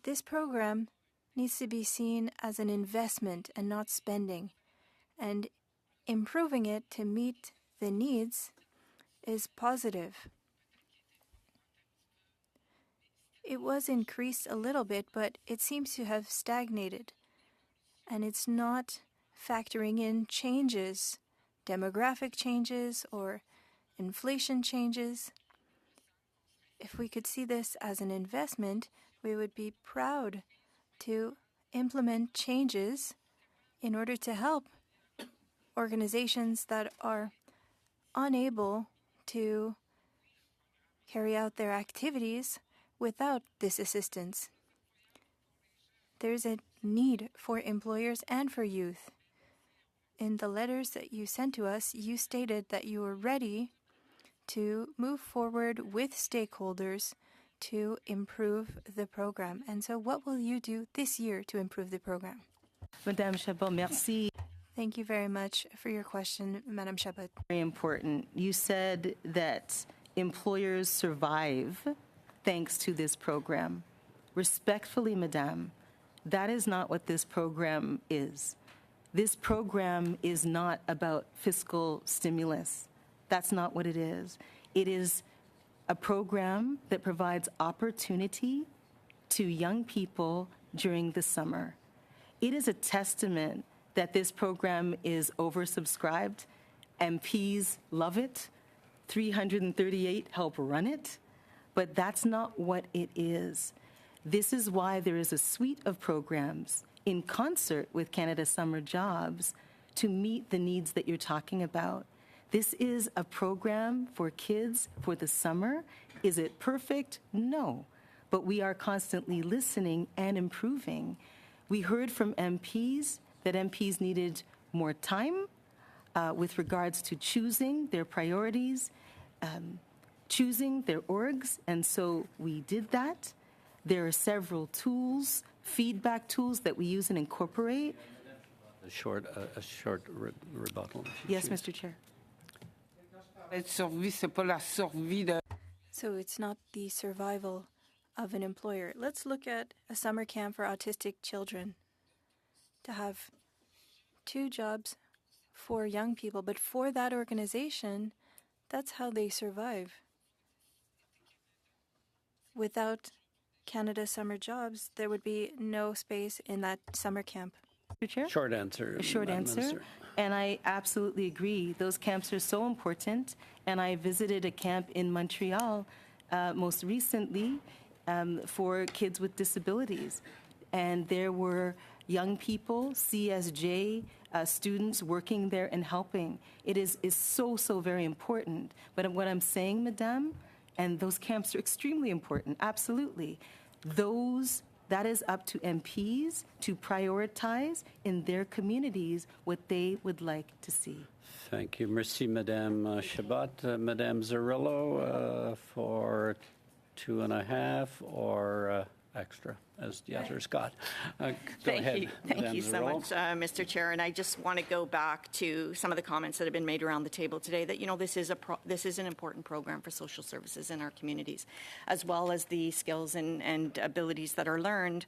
this program needs to be seen as an investment and not spending. And improving it to meet the needs is positive. It was increased a little bit, but it seems to have stagnated. And it's not factoring in changes, demographic changes or inflation changes. If we could see this as an investment, we would be proud to implement changes in order to help organizations that are unable to carry out their activities without this assistance. There's a need for employers and for youth. In the letters that you sent to us, you stated that you were ready to move forward with stakeholders to improve the program. And so what will you do this year to improve the program? Madame Chabot, merci. Thank you very much for your question, Madame Chabot. Very important. You said that employers survive thanks to this program. Respectfully, Madame, that is not what this program is. This program is not about fiscal stimulus. That's not what it is. It is a program that provides opportunity to young people during the summer. It is a testament that this program is oversubscribed. MPs love it. 338 help run it. But that's not what it is. This is why there is a suite of programs in concert with Canada Summer Jobs to meet the needs that you're talking about. This is a program for kids for the summer. Is it perfect? No. But we are constantly listening and improving. We heard from MPs that MPs needed more time with regards to choosing their priorities, choosing their orgs, and so we did that. There are several tools, feedback tools that we use and incorporate. A short rebuttal. Yes, Mr. Chair. So it's not the survival of an employer. Let's look at a summer camp for autistic children. To have 2 jobs for young people, but for that organization, that's how they survive. Without Canada Summer Jobs, there would be no space in that summer camp. Mr. Chair? Short answer. A short Madam answer. Minister. And I absolutely agree. Those camps are so important. And I visited a camp in Montreal most recently for kids with disabilities. And there were young people, CSJ students working there and helping. It is so very important. But what I'm saying, Madame, and those camps are extremely important, absolutely. That is up to MPs to prioritize in their communities what they would like to see. Thank you. Merci, Madame Chabot. Madame Zarrillo for 2.5 or extra, as the others got. Go ahead. Thank Madame you so Zarrillo. much, Mr. Chair. And I just want to go back to some of the comments that have been made around the table today that, this is an important program for social services in our communities, as well as the skills and abilities that are learned.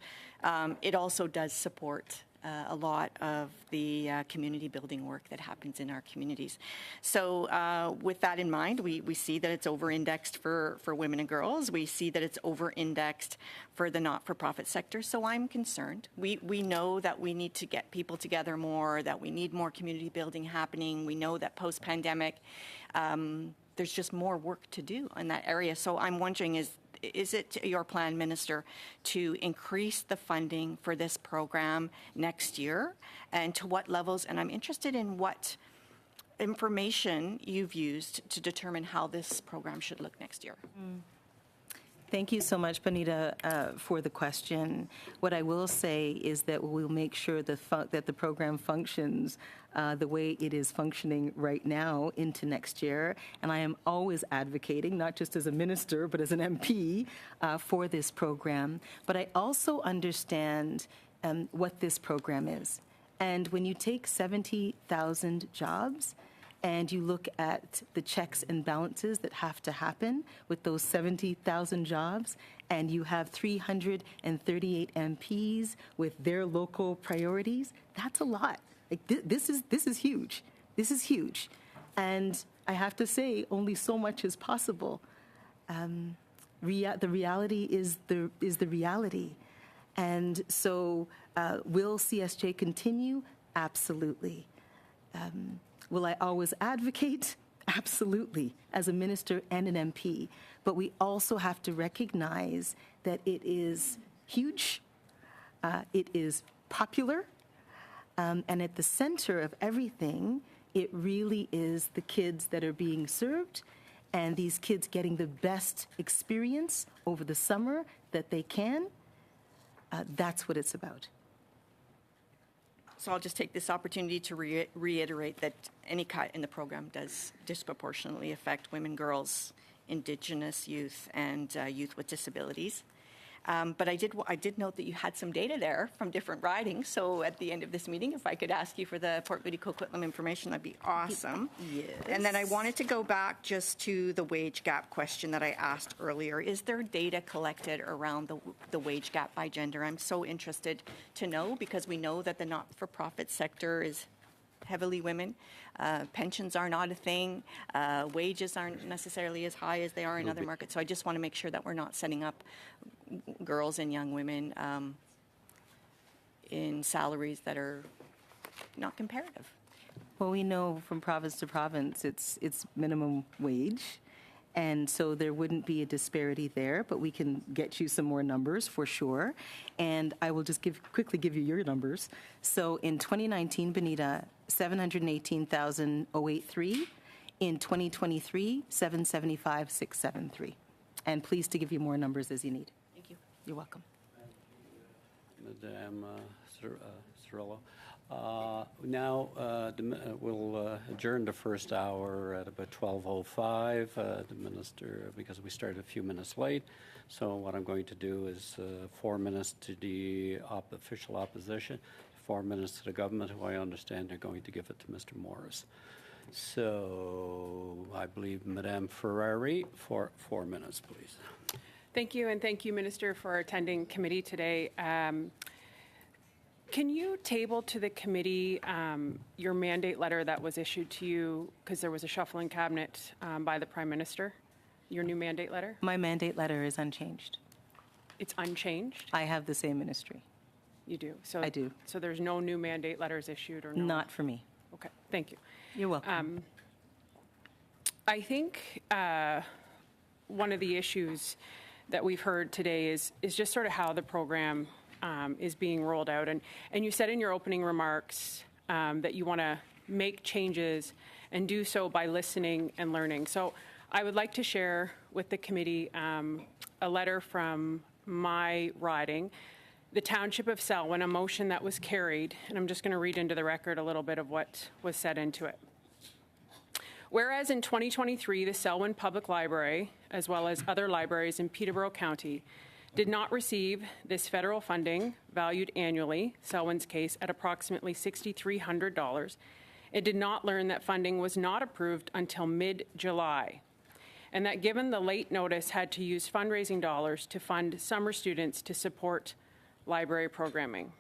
It also does support a lot of the community building work that happens in our communities. So with that in mind, we see that it's over-indexed for women and girls. We see that it's over-indexed for the not-for-profit sector. So I'm concerned. We know that we need to get people together more, that we need more community building happening. We know that post-pandemic, there's just more work to do in that area. So I'm wondering, is it your plan, Minister, to increase the funding for this program next year, and to what levels? And I'm interested in what information you've used to determine how this program should look next year. Thank you so much, Bonita, for the question. What I will say is that we'll make sure that the program functions the way it is functioning right now into next year. And I am always advocating, not just as a minister, but as an MP, for this program. But I also understand what this program is. And when you take 70,000 jobs, and you look at the checks and balances that have to happen with those 70,000 jobs, and you have 338 MPs with their local priorities, that's a lot. Like, this is huge. This is huge. And I have to say, only so much is possible. The reality is the reality. And so will CSJ continue? Absolutely. Will I always advocate? Absolutely, as a minister and an MP. But we also have to recognize that it is huge, it is popular, and at the center of everything, it really is the kids that are being served, and these kids getting the best experience over the summer that they can. That's what it's about. So I'll just take this opportunity to reiterate that any cut in the program does disproportionately affect women, girls, Indigenous youth, and youth with disabilities. But I did note that you had some data there from different ridings. So at the end of this meeting, if I could ask you for the Port Moody Coquitlam information, that'd be awesome. Yes. And then I wanted to go back just to the wage gap question that I asked earlier. Is there data collected around the wage gap by gender? I'm so interested to know, because we know that the not-for-profit sector is heavily women. Pensions are not a thing. Wages aren't necessarily as high as they are in other markets. So I just want to make sure that we're not setting up girls and young women in salaries that are not comparative. Well, we know from province to province it's minimum wage, and so there wouldn't be a disparity there, but we can get you some more numbers for sure. And I will just quickly give you your numbers. So in 2019, Bonita, 718,083. In 2023, 775,673. And pleased to give you more numbers as you need. Thank you. You're welcome. Madame Cirillo. Now we'll adjourn the first hour at about 12:05. The minister, because we started a few minutes late. So what I'm going to do is 4 minutes to the official opposition, 4 minutes to the government, who I understand are going to give it to Mr. Morris. So I believe Madame Ferrari for 4 minutes, please. Thank you, and thank you, Minister, for attending committee today. Can you table to the committee your mandate letter that was issued to you, because there was a shuffle in cabinet by the Prime Minister, your new mandate letter? My mandate letter is unchanged. It's unchanged? I have the same ministry. You do? So I do. So there's no new mandate letters issued or no? Not for me. Okay, thank you. You're welcome. I think one of the issues that we've heard today is just sort of how the program is being rolled out. And you said in your opening remarks that you want to make changes and do so by listening and learning. So I would like to share with the committee a letter from my riding, the Township of Selwyn, a motion that was carried, and I'm just going to read into the record a little bit of what was said into it. Whereas in 2023, the Selwyn Public Library, as well as other libraries in Peterborough County, did not receive this federal funding, valued annually, Selwyn's case, at approximately $6,300, it did not learn that funding was not approved until mid-July, and that given the late notice had to use fundraising dollars to fund summer students to support library programming.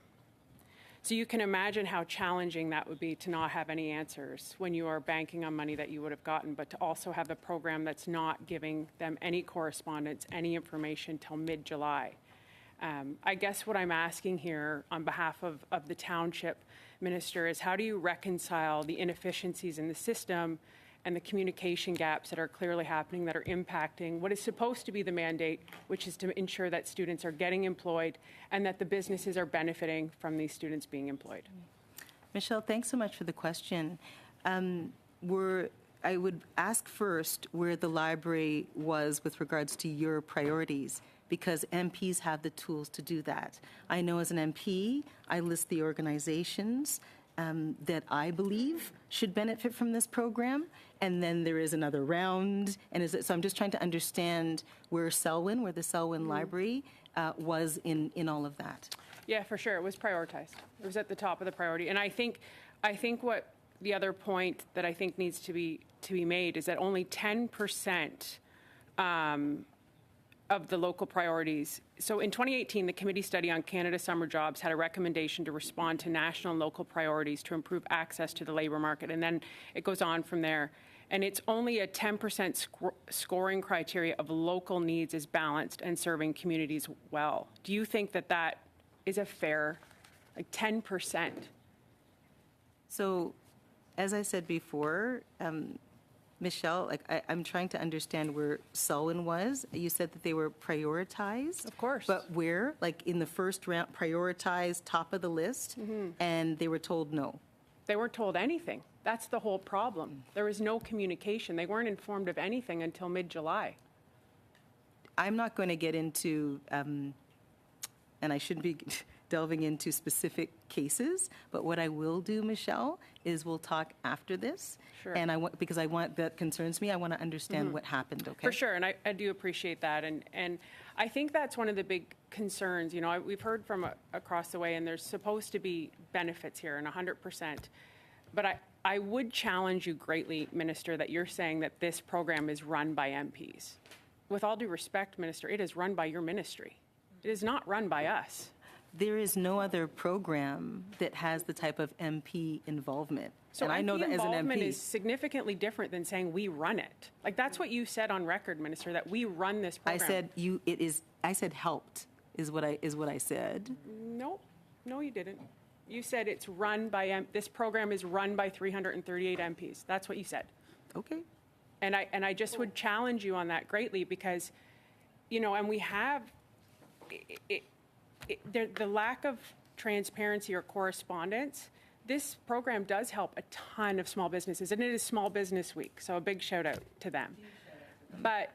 So you can imagine how challenging that would be to not have any answers when you are banking on money that you would have gotten, but to also have a program that's not giving them any correspondence, any information till mid-July. I guess what I'm asking here on behalf of the township, Minister, is how do you reconcile the inefficiencies in the system and the communication gaps that are clearly happening that are impacting what is supposed to be the mandate, which is to ensure that students are getting employed and that the businesses are benefiting from these students being employed? Michelle, thanks so much for the question. I would ask first where the library was with regards to your priorities, because MPs have the tools to do that. I know as an MP, I list the organizations that I believe should benefit from this program, and then there is another round. So I'm just trying to understand where the Selwyn Library was in all of that. Yeah, for sure. It was prioritized. It was at the top of the priority. And I think what the other point that I think needs to be made is that only 10% of the local priorities. So in 2018, the Committee Study on Canada Summer Jobs had a recommendation to respond to national and local priorities to improve access to the labor market. And then it goes on from there. And it's only a 10% scoring criteria of local needs is balanced and serving communities well. Do you think that that is a fair, 10%? So, as I said before, Michelle, I'm trying to understand where Selwyn was. You said that they were prioritized. Of course. But where? In the first round, prioritized, top of the list, and they were told no. They weren't told anything. That's the whole problem. There was no communication. They weren't informed of anything until mid-July. I'm not going to get into, and I shouldn't be delving into specific cases, but what I will do, Michelle, is we'll talk after this. Sure. And because that concerns me, I want to understand what happened, okay? For sure, and I do appreciate that. And I think that's one of the big concerns. We've heard from across the way, and there's supposed to be benefits here, and 100%. But I would challenge you greatly, Minister, that you're saying that this program is run by MPs. With all due respect, Minister, it is run by your ministry. It is not run by us. There is no other program that has the type of MP involvement. So and I know MP that as an involvement MP is significantly different than saying we run it. That's what you said on record, Minister, that we run this program. I said helped is what I said. No, you didn't. You said it's run by this program is run by 338 MPs. That's what you said. Okay. And I just would challenge you on that greatly because, and we have the lack of transparency or correspondence. This program does help a ton of small businesses, and it is Small Business Week, so a big shout out to them. But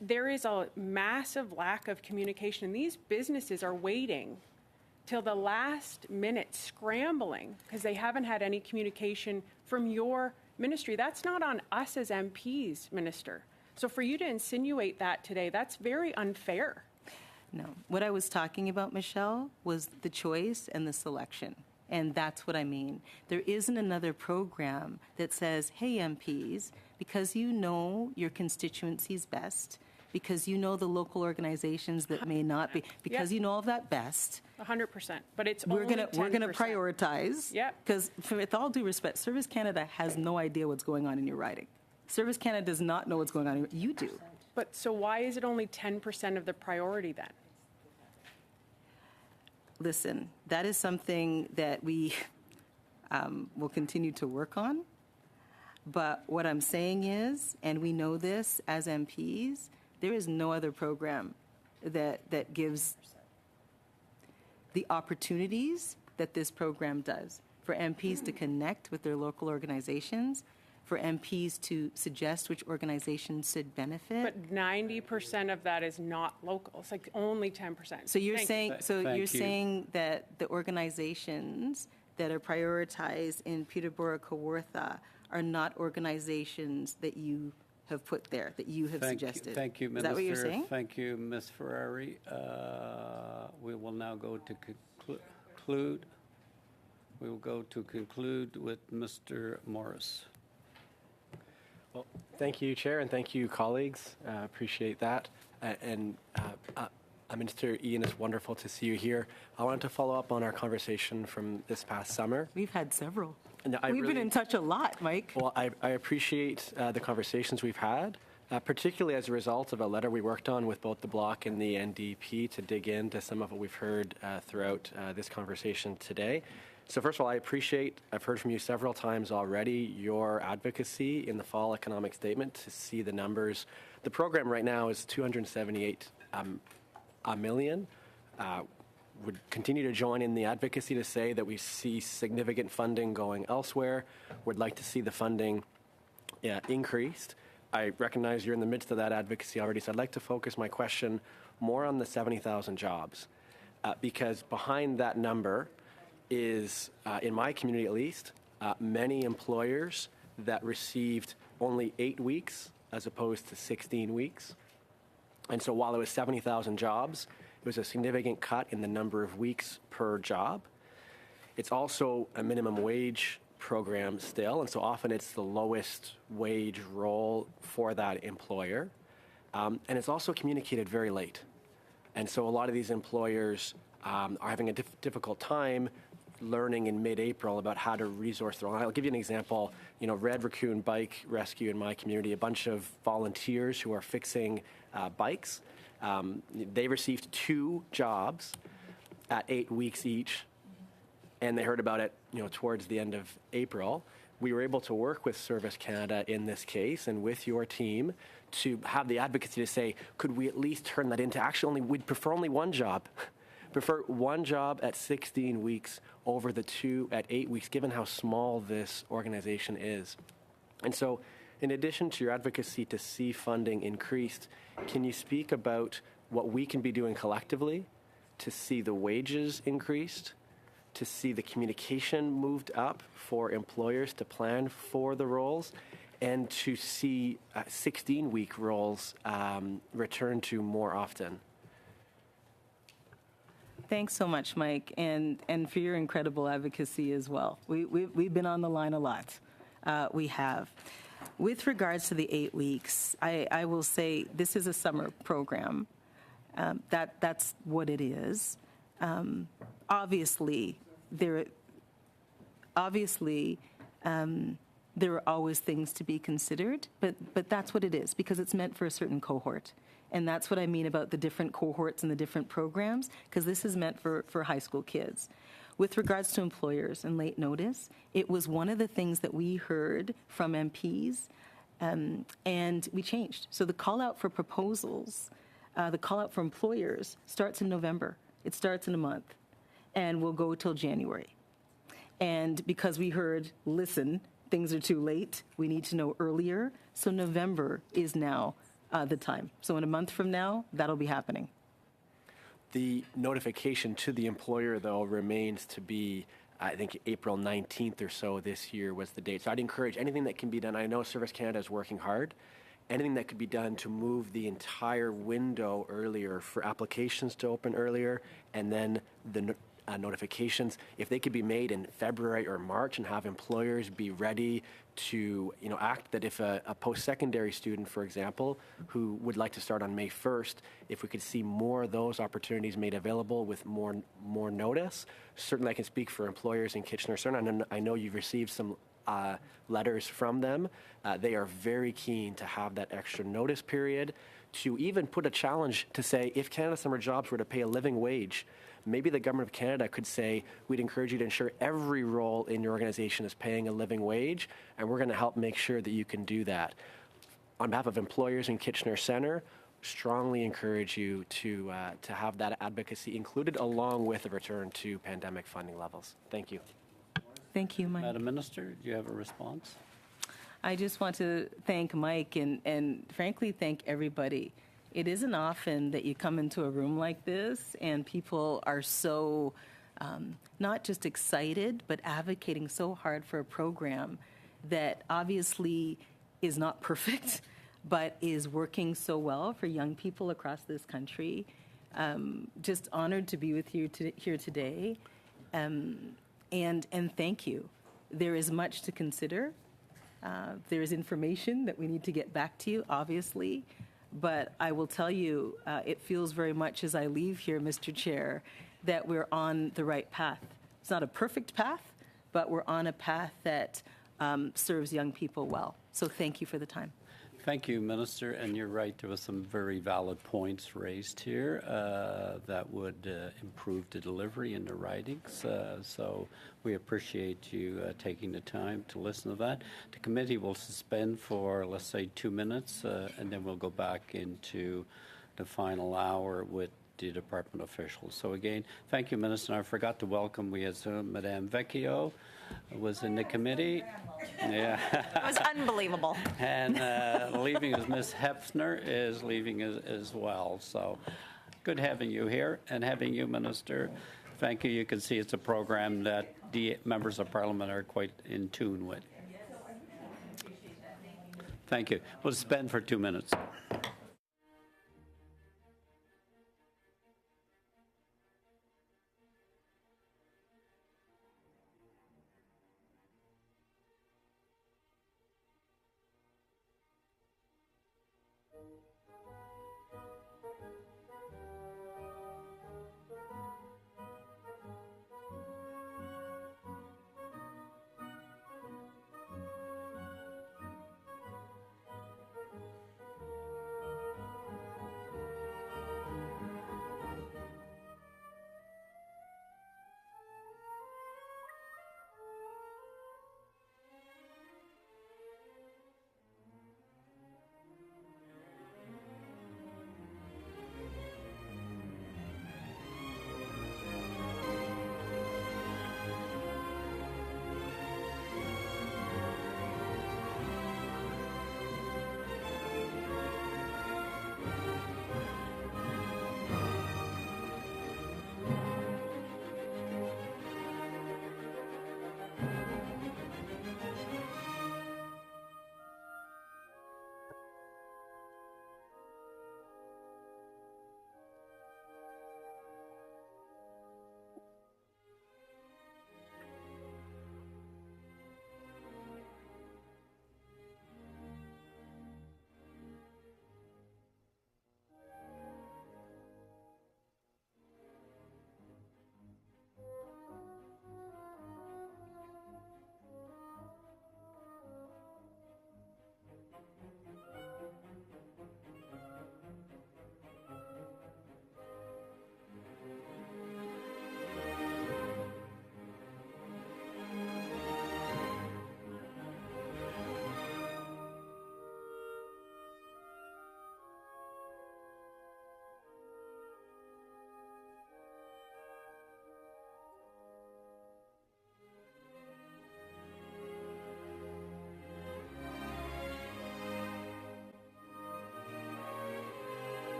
there is a massive lack of communication, and these businesses are waiting till the last minute, scrambling, because they haven't had any communication from your ministry. That's not on us as MPs, Minister. So for you to insinuate that today, that's very unfair. No. What I was talking about, Michelle, was the choice and the selection. And that's what I mean. There isn't another program that says, hey, MPs, because you know your constituencies best, because you know the local organizations that may not be, because you know all of that best. 100%. But it's we're only gonna 10%. We're going to prioritize. Yeah. Because with all due respect, Service Canada has no idea what's going on in your riding. Service Canada does not know what's going on. You do. But so why is it only 10% of the priority then? Listen, that is something that we will continue to work on. But what I'm saying is, and we know this as MPs, there is no other program that gives the opportunities that this program does for MPs to connect with their local organizations, for MPs to suggest which organizations should benefit. But 90% of that is not local. It's only 10%. So you're Thank you. saying that the organizations that are prioritized in Peterborough, Kawartha are not organizations that you have put there, that you have suggested. Thank you, Is Minister. that what you're saying? Thank you, Ms. Ferrari. We will now go to conclude. We will go to conclude with Mr. Morris. Well, thank you, Chair, and thank you, colleagues. Appreciate that. And Minister Ian, it's wonderful to see you here. I wanted to follow up on our conversation from this past summer. We've had several. And We've been in touch a lot, Mike. Well, I appreciate the conversations we've had, particularly as a result of a letter we worked on with both the Bloc and the NDP to dig into some of what we've heard throughout this conversation today. So first of all, I've heard from you several times already, your advocacy in the fall economic statement to see the numbers. The program right now is $278 million. Would continue to join in the advocacy to say that we see significant funding going elsewhere. Would like to see the funding increased. I recognize you're in the midst of that advocacy already, so I'd like to focus my question more on the 70,000 jobs, because behind that number is, in my community at least, many employers that received only 8 weeks as opposed to 16 weeks. And so while it was 70,000 jobs, it was a significant cut in the number of weeks per job. It's also a minimum wage program still, and so often it's the lowest wage role for that employer. And it's also communicated very late. And so a lot of these employers are having a difficult time learning in mid-April about how to resource their own. I'll give you an example. Red Raccoon Bike Rescue in my community, a bunch of volunteers who are fixing bikes. They received 2 jobs at 8 weeks each, and they heard about it, towards the end of April. We were able to work with Service Canada in this case and with your team to have the advocacy to say, could we at least turn that into we'd prefer only 1 job. Prefer 1 job at 16 weeks over the 2 at 8 weeks, given how small this organization is. And so, in addition to your advocacy to see funding increased, can you speak about what we can be doing collectively to see the wages increased, to see the communication moved up for employers to plan for the roles, and to see 16-week roles return to more often? Thanks so much, Mike, and for your incredible advocacy as well. We've been on the line a lot. We have. With regards to the 8 weeks, I will say this is a summer program. That's what it is. Obviously, there are always things to be considered, but that's what it is, because it's meant for a certain cohort. And that's what I mean about the different cohorts and the different programs, because this is meant for high school kids. With regards to employers and late notice, it was one of the things that we heard from MPs, and we changed. So the call out for proposals, the call out for employers starts in November. It starts in a month and will go till January. And because we heard, listen, things are too late, we need to know earlier. So November is now the time. So in a month from now, that'll be happening. The notification to the employer, though, remains to be, I think, April 19th or so this year was the date. So I'd encourage anything that can be done. I know Service Canada is working hard. Anything that could be done to move the entire window earlier for applications to open earlier, and then the notifications, if they could be made in February or March and have employers be ready to act, that if a post-secondary student, for example, who would like to start on May 1st, if we could see more of those opportunities made available with more notice. Certainly I can speak for employers in Kitchener-Sarnia, and I know you've received some letters from them. They are very keen to have that extra notice period, to even put a challenge to say, if Canada Summer Jobs were to pay a living wage, maybe the Government of Canada could say, we'd encourage you to ensure every role in your organization is paying a living wage, and we're going to help make sure that you can do that. On behalf of employers in Kitchener Centre, strongly encourage you to have that advocacy included, along with a return to pandemic funding levels. Thank you. Thank you, Mike. Madam Minister, do you have a response? I just want to thank Mike and frankly thank everybody. It isn't often that you come into a room like this and people are so not just excited, but advocating so hard for a program that obviously is not perfect, but is working so well for young people across this country. Just honored to be with you here today. And thank you. There is much to consider. There is information that we need to get back to you, obviously. But I will tell you, it feels very much as I leave here, Mr. Chair, that we're on the right path. It's not a perfect path, but we're on a path that serves young people well. So thank you for the time. Thank you, Minister. And you're right, there were some very valid points raised here that would improve the delivery in the writings. So we appreciate you taking the time to listen to that. The committee will suspend for, let's say, 2 minutes, and then we'll go back into the final hour with the department officials. So again, thank you, Minister. And I forgot to welcome, we had Madame Vecchio was in the committee. Yeah. It was unbelievable. And leaving as Ms. Hefner is leaving as well. So good having you here and having you, Minister. Thank you. You can see it's a program that the members of Parliament are quite in tune with. Thank you. We'll suspend for 2 minutes.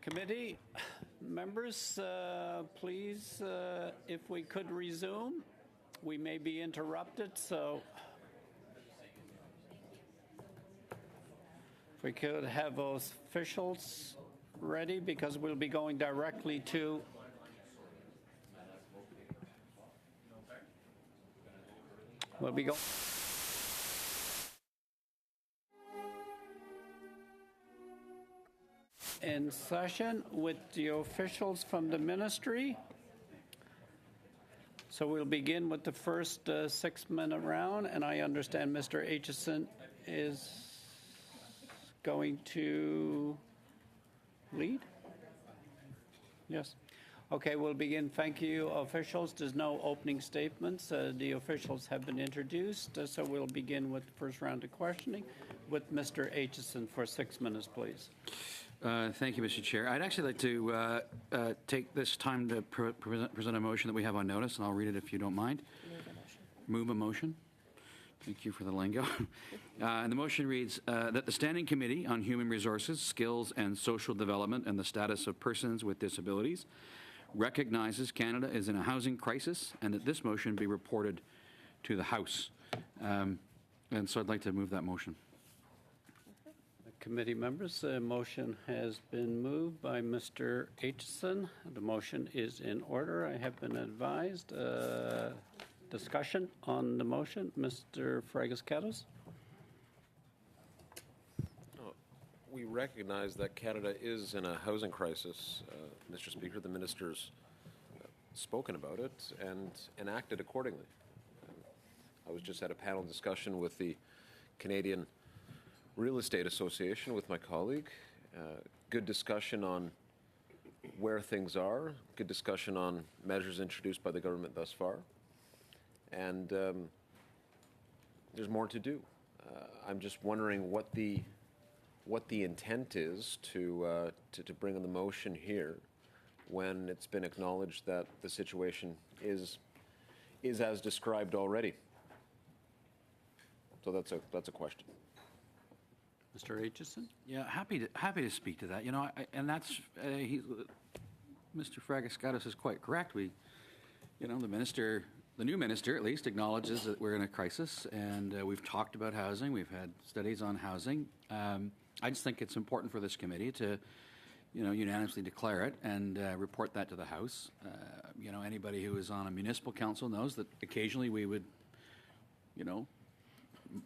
Committee members, please, if we could resume. We may be interrupted, so if we could have those officials ready, because we'll be going directly to in session with the officials from the ministry. So we'll begin with the first 6-minute round, and I understand Mr. Aitchison is going to lead? Yes. Okay, we'll begin. Thank you, officials. There's no opening statements. The officials have been introduced, so we'll begin with the first round of questioning with Mr. Aitchison for 6 minutes, please. Thank you, Mr. Chair. I'd actually like to take this time to present a motion that we have on notice, and I'll read it if you don't mind. Move a motion. Thank you for the lingo. And the motion reads that the Standing Committee on Human Resources, Skills and Social Development and the Status of Persons with Disabilities recognizes Canada is in a housing crisis, and that this motion be reported to the House. And so I'd like to move that motion. Committee members, the motion has been moved by Mr. Aitchison. The motion is in order. I have been advised. Discussion on the motion. Mr. Fragascatos. We recognize that Canada is in a housing crisis. Mr. Speaker, the minister's spoken about it and enacted accordingly. I was just at a panel discussion with the Canadian Real Estate Association with my colleague. Good discussion on where things are, good discussion on measures introduced by the government thus far. And there's more to do. I'm just wondering what the intent is to bring on the motion here when it's been acknowledged that the situation is as described already. So that's a question. Mr. Aitchison? Yeah, happy to speak to that. You know, and that's Mr. Fragascatos is quite correct. We, you know, the new minister at least acknowledges that we're in a crisis, and we've talked about housing. We've had studies on housing. I just think it's important for this committee to, you know, unanimously declare it and report that to the House. You know, anybody who is on a municipal council knows that occasionally we would, you know,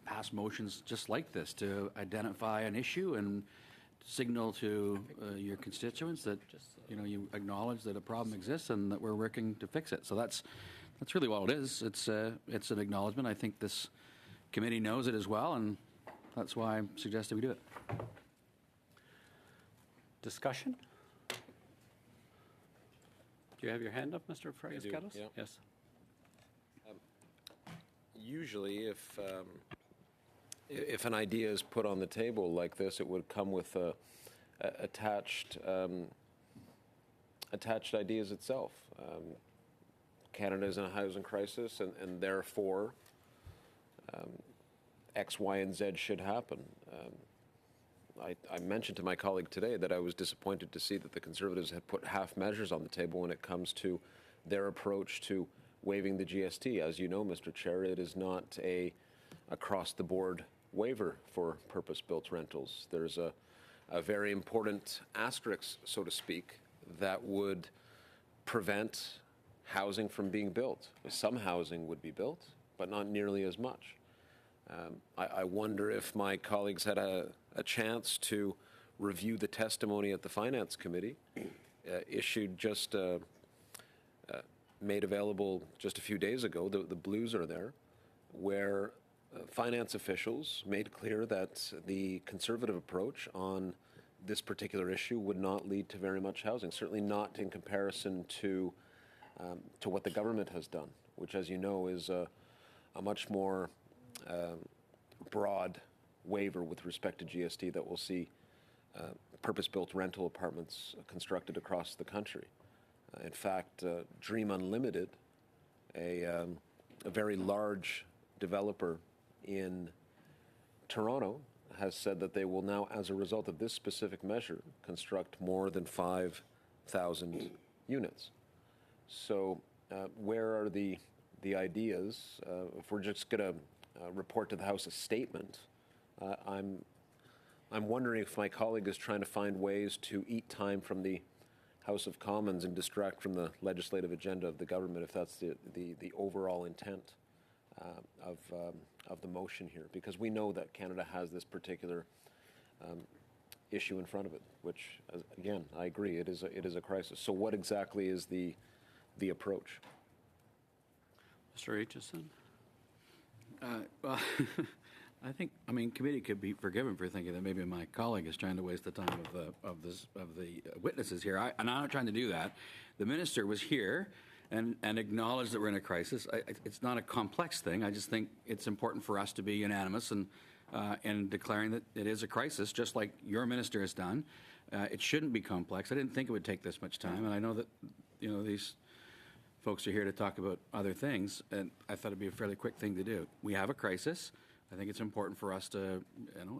pass motions just like this to identify an issue and signal to your constituents that, you know, you acknowledge that a problem exists and that we're working to fix it. So that's really all it is. It's an acknowledgement. I think this committee knows it as well, and that's why I'm suggesting we do it. Discussion? Do you have your hand up, Mr. Fragascatos? Yeah. Yes. Usually, if an idea is put on the table like this, it would come with attached ideas itself. Canada is in a housing crisis, and therefore X, Y, and Z should happen. I mentioned to my colleague today that I was disappointed to see that the Conservatives had put half measures on the table when it comes to their approach to waiving the GST. As you know, Mr. Chair, it is not a across-the-board waiver for purpose-built rentals. There's a very important asterisk, so to speak, that would prevent housing from being built. Some housing would be built, but not nearly as much. I wonder if my colleagues had a chance to review the testimony at the Finance Committee, issued just made available just a few days ago. The blues are there, where finance officials made clear that the Conservative approach on this particular issue would not lead to very much housing, certainly not in comparison to what the government has done, which, as you know, is a much more broad waiver with respect to GST that will see purpose-built rental apartments constructed across the country. In fact, Dream Unlimited, a very large developer in Toronto, has said that they will now, as a result of this specific measure, construct more than 5,000 units. So where are the ideas? If we're just going to report to the House a statement, I'm wondering if my colleague is trying to find ways to eat time from the House of Commons and distract from the legislative agenda of the government, if that's the overall intent of the motion here, because we know that Canada has this particular issue in front of it, which, again, I agree, it is a crisis. So what exactly is the approach? Mr. Aitchison? Well, I mean, committee could be forgiven for thinking that maybe my colleague is trying to waste the time of the witnesses here. And I'm not trying to do that. The minister was here and acknowledged that we're in a crisis. It's not a complex thing. I just think it's important for us to be unanimous and declaring that it is a crisis, just like your minister has done. It shouldn't be complex. I didn't think it would take this much time, and I know that these folks are here to talk about other things, and I thought it'd be a fairly quick thing to do. We have a crisis. I think it's important for us to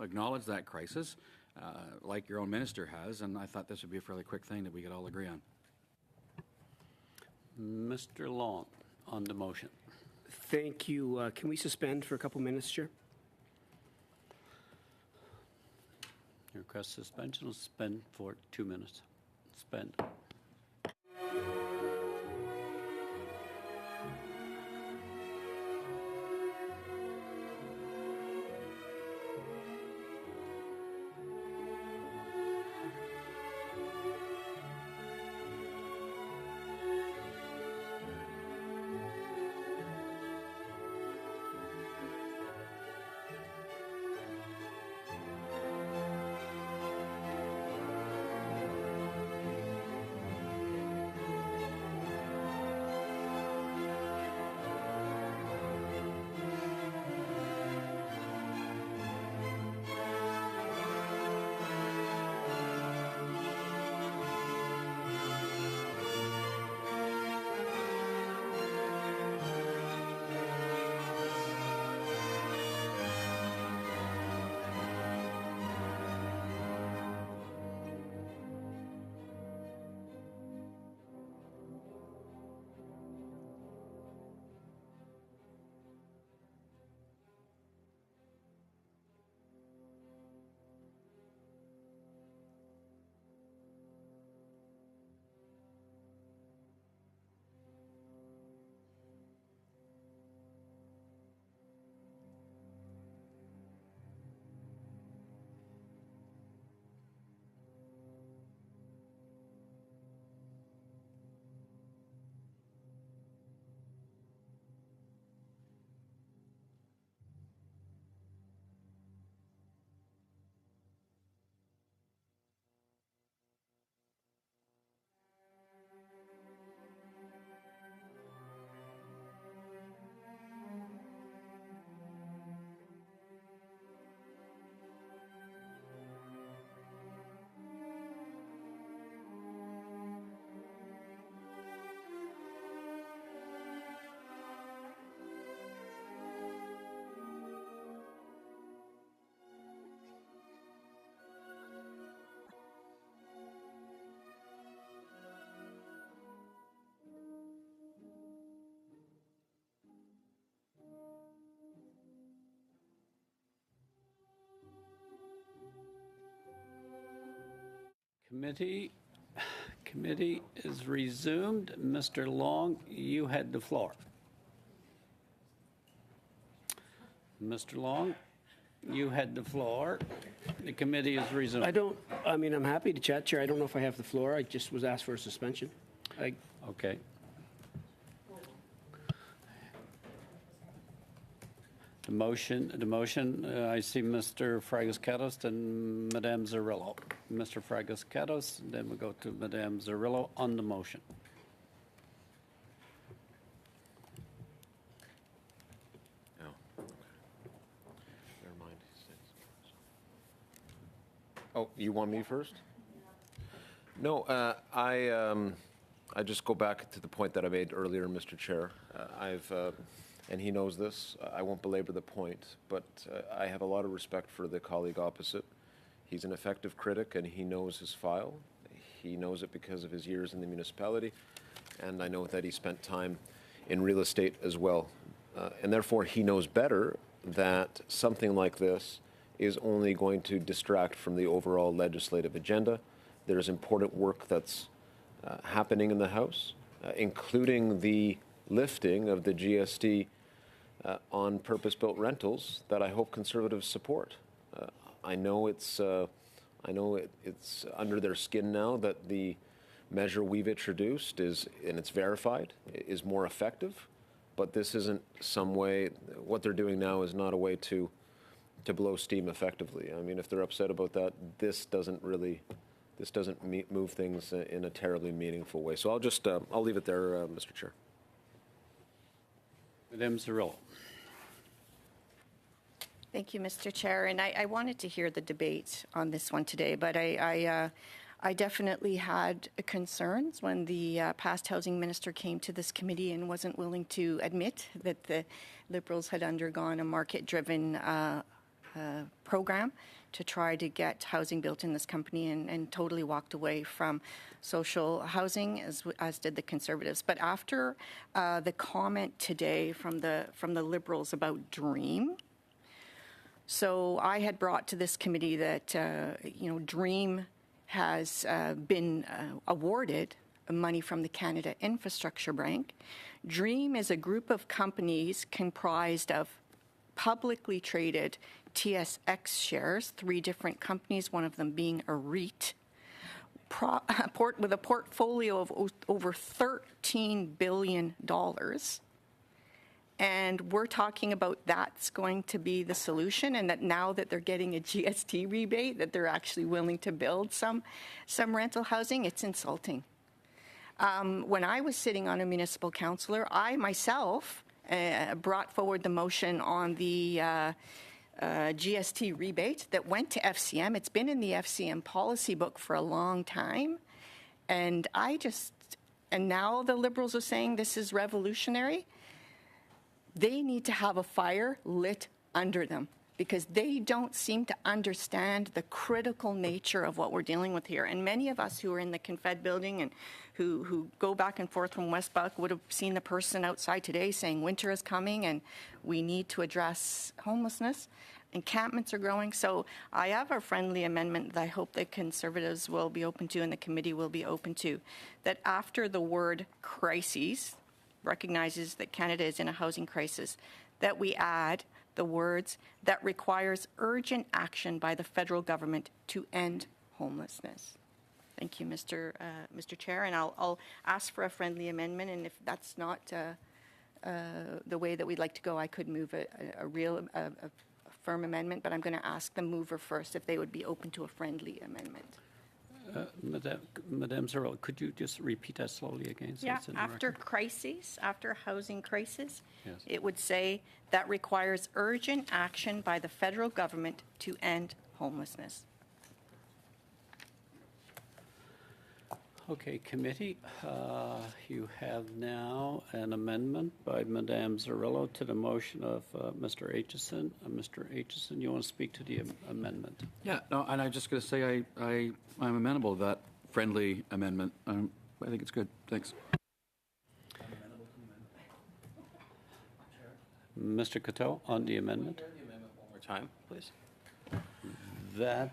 acknowledge that crisis, like your own minister has, and I thought this would be a fairly quick thing that we could all agree on. Mr. Long, on the motion. Thank you. Can we suspend for a couple minutes, Chair? Request suspension will suspend for 2 minutes. Suspend. Committee is resumed. Mr. Long, you had the floor. Mr. Long, you had the floor. The committee is resumed. I'm happy to chat, Chair. I don't know if I have the floor. I just was asked for a suspension. Okay. The motion, I see Mr. Fragas-Catos and Madame Zarrillo. Mr. Fragas-Catos, then we go to Madame Zarrillo on the motion. Oh, okay. Never mind. Oh, you want me first? No, I just go back to the point that I made earlier, Mr. Chair. And he knows this. I won't belabor the point, but I have a lot of respect for the colleague opposite. He's an effective critic, and he knows his file. He knows it because of his years in the municipality, and I know that he spent time in real estate as well. And therefore, he knows better that something like this is only going to distract from the overall legislative agenda. There's important work that's happening in the House, including the lifting of the GST on purpose-built rentals that I hope Conservatives support. I know it's under their skin now that the measure we've introduced is, and it's verified, is more effective. But this isn't some way. What they're doing now is not a way to blow steam effectively. I mean, if they're upset about that, this doesn't move things in a terribly meaningful way. So I'll leave it there, Mr. Chair. Madame Zerrillo. Thank you, Mr. Chair. And I wanted to hear the debate on this one today, but I definitely had concerns when the past housing minister came to this committee and wasn't willing to admit that the Liberals had undergone a market-driven program to try to get housing built in this company and totally walked away from social housing, as did the Conservatives. But after the comment today from the Liberals about DREAM, so I had brought to this committee that, DREAM has been awarded money from the Canada Infrastructure Bank. DREAM is a group of companies comprised of publicly traded TSX shares, 3 different companies, one of them being a REIT, with a portfolio of over $13 billion. And we're talking about that's going to be the solution, and that now that they're getting a GST rebate, that they're actually willing to build some rental housing. It's insulting. When I was sitting on a municipal councillor, I myself brought forward the motion on the GST rebate that went to FCM. It's been in the FCM policy book for a long time. And now the Liberals are saying this is revolutionary. They need to have a fire lit under them because they don't seem to understand the critical nature of what we're dealing with here. And many of us who are in the Confed building and who go back and forth from West Buck would have seen the person outside today saying winter is coming and we need to address homelessness. Encampments are growing. So I have a friendly amendment that I hope the Conservatives will be open to and the committee will be open to, that after the word crises, recognizes that Canada is in a housing crisis, that we add the words that requires urgent action by the federal government to end homelessness. Thank you, Mr. Chair, and I'll ask for a friendly amendment, and if that's not the way that we'd like to go, I could move a firm amendment, but I'm going to ask the mover first if they would be open to a friendly amendment. Madame Zerrillo, could you just repeat that slowly again? So it's in the After record? crises, after housing crisis, Yes. it would say that requires urgent action by the federal government to end homelessness. Okay, committee, you have now an amendment by Madame Zerrillo to the motion of Mr. Aitchison. Mr. Aitchison, you want to speak to the amendment? Yeah, no, and I'm just going to say I'm amenable to that friendly amendment. I think it's good. Thanks. Mr. Coteau, on the amendment? The amendment one more time, please. That,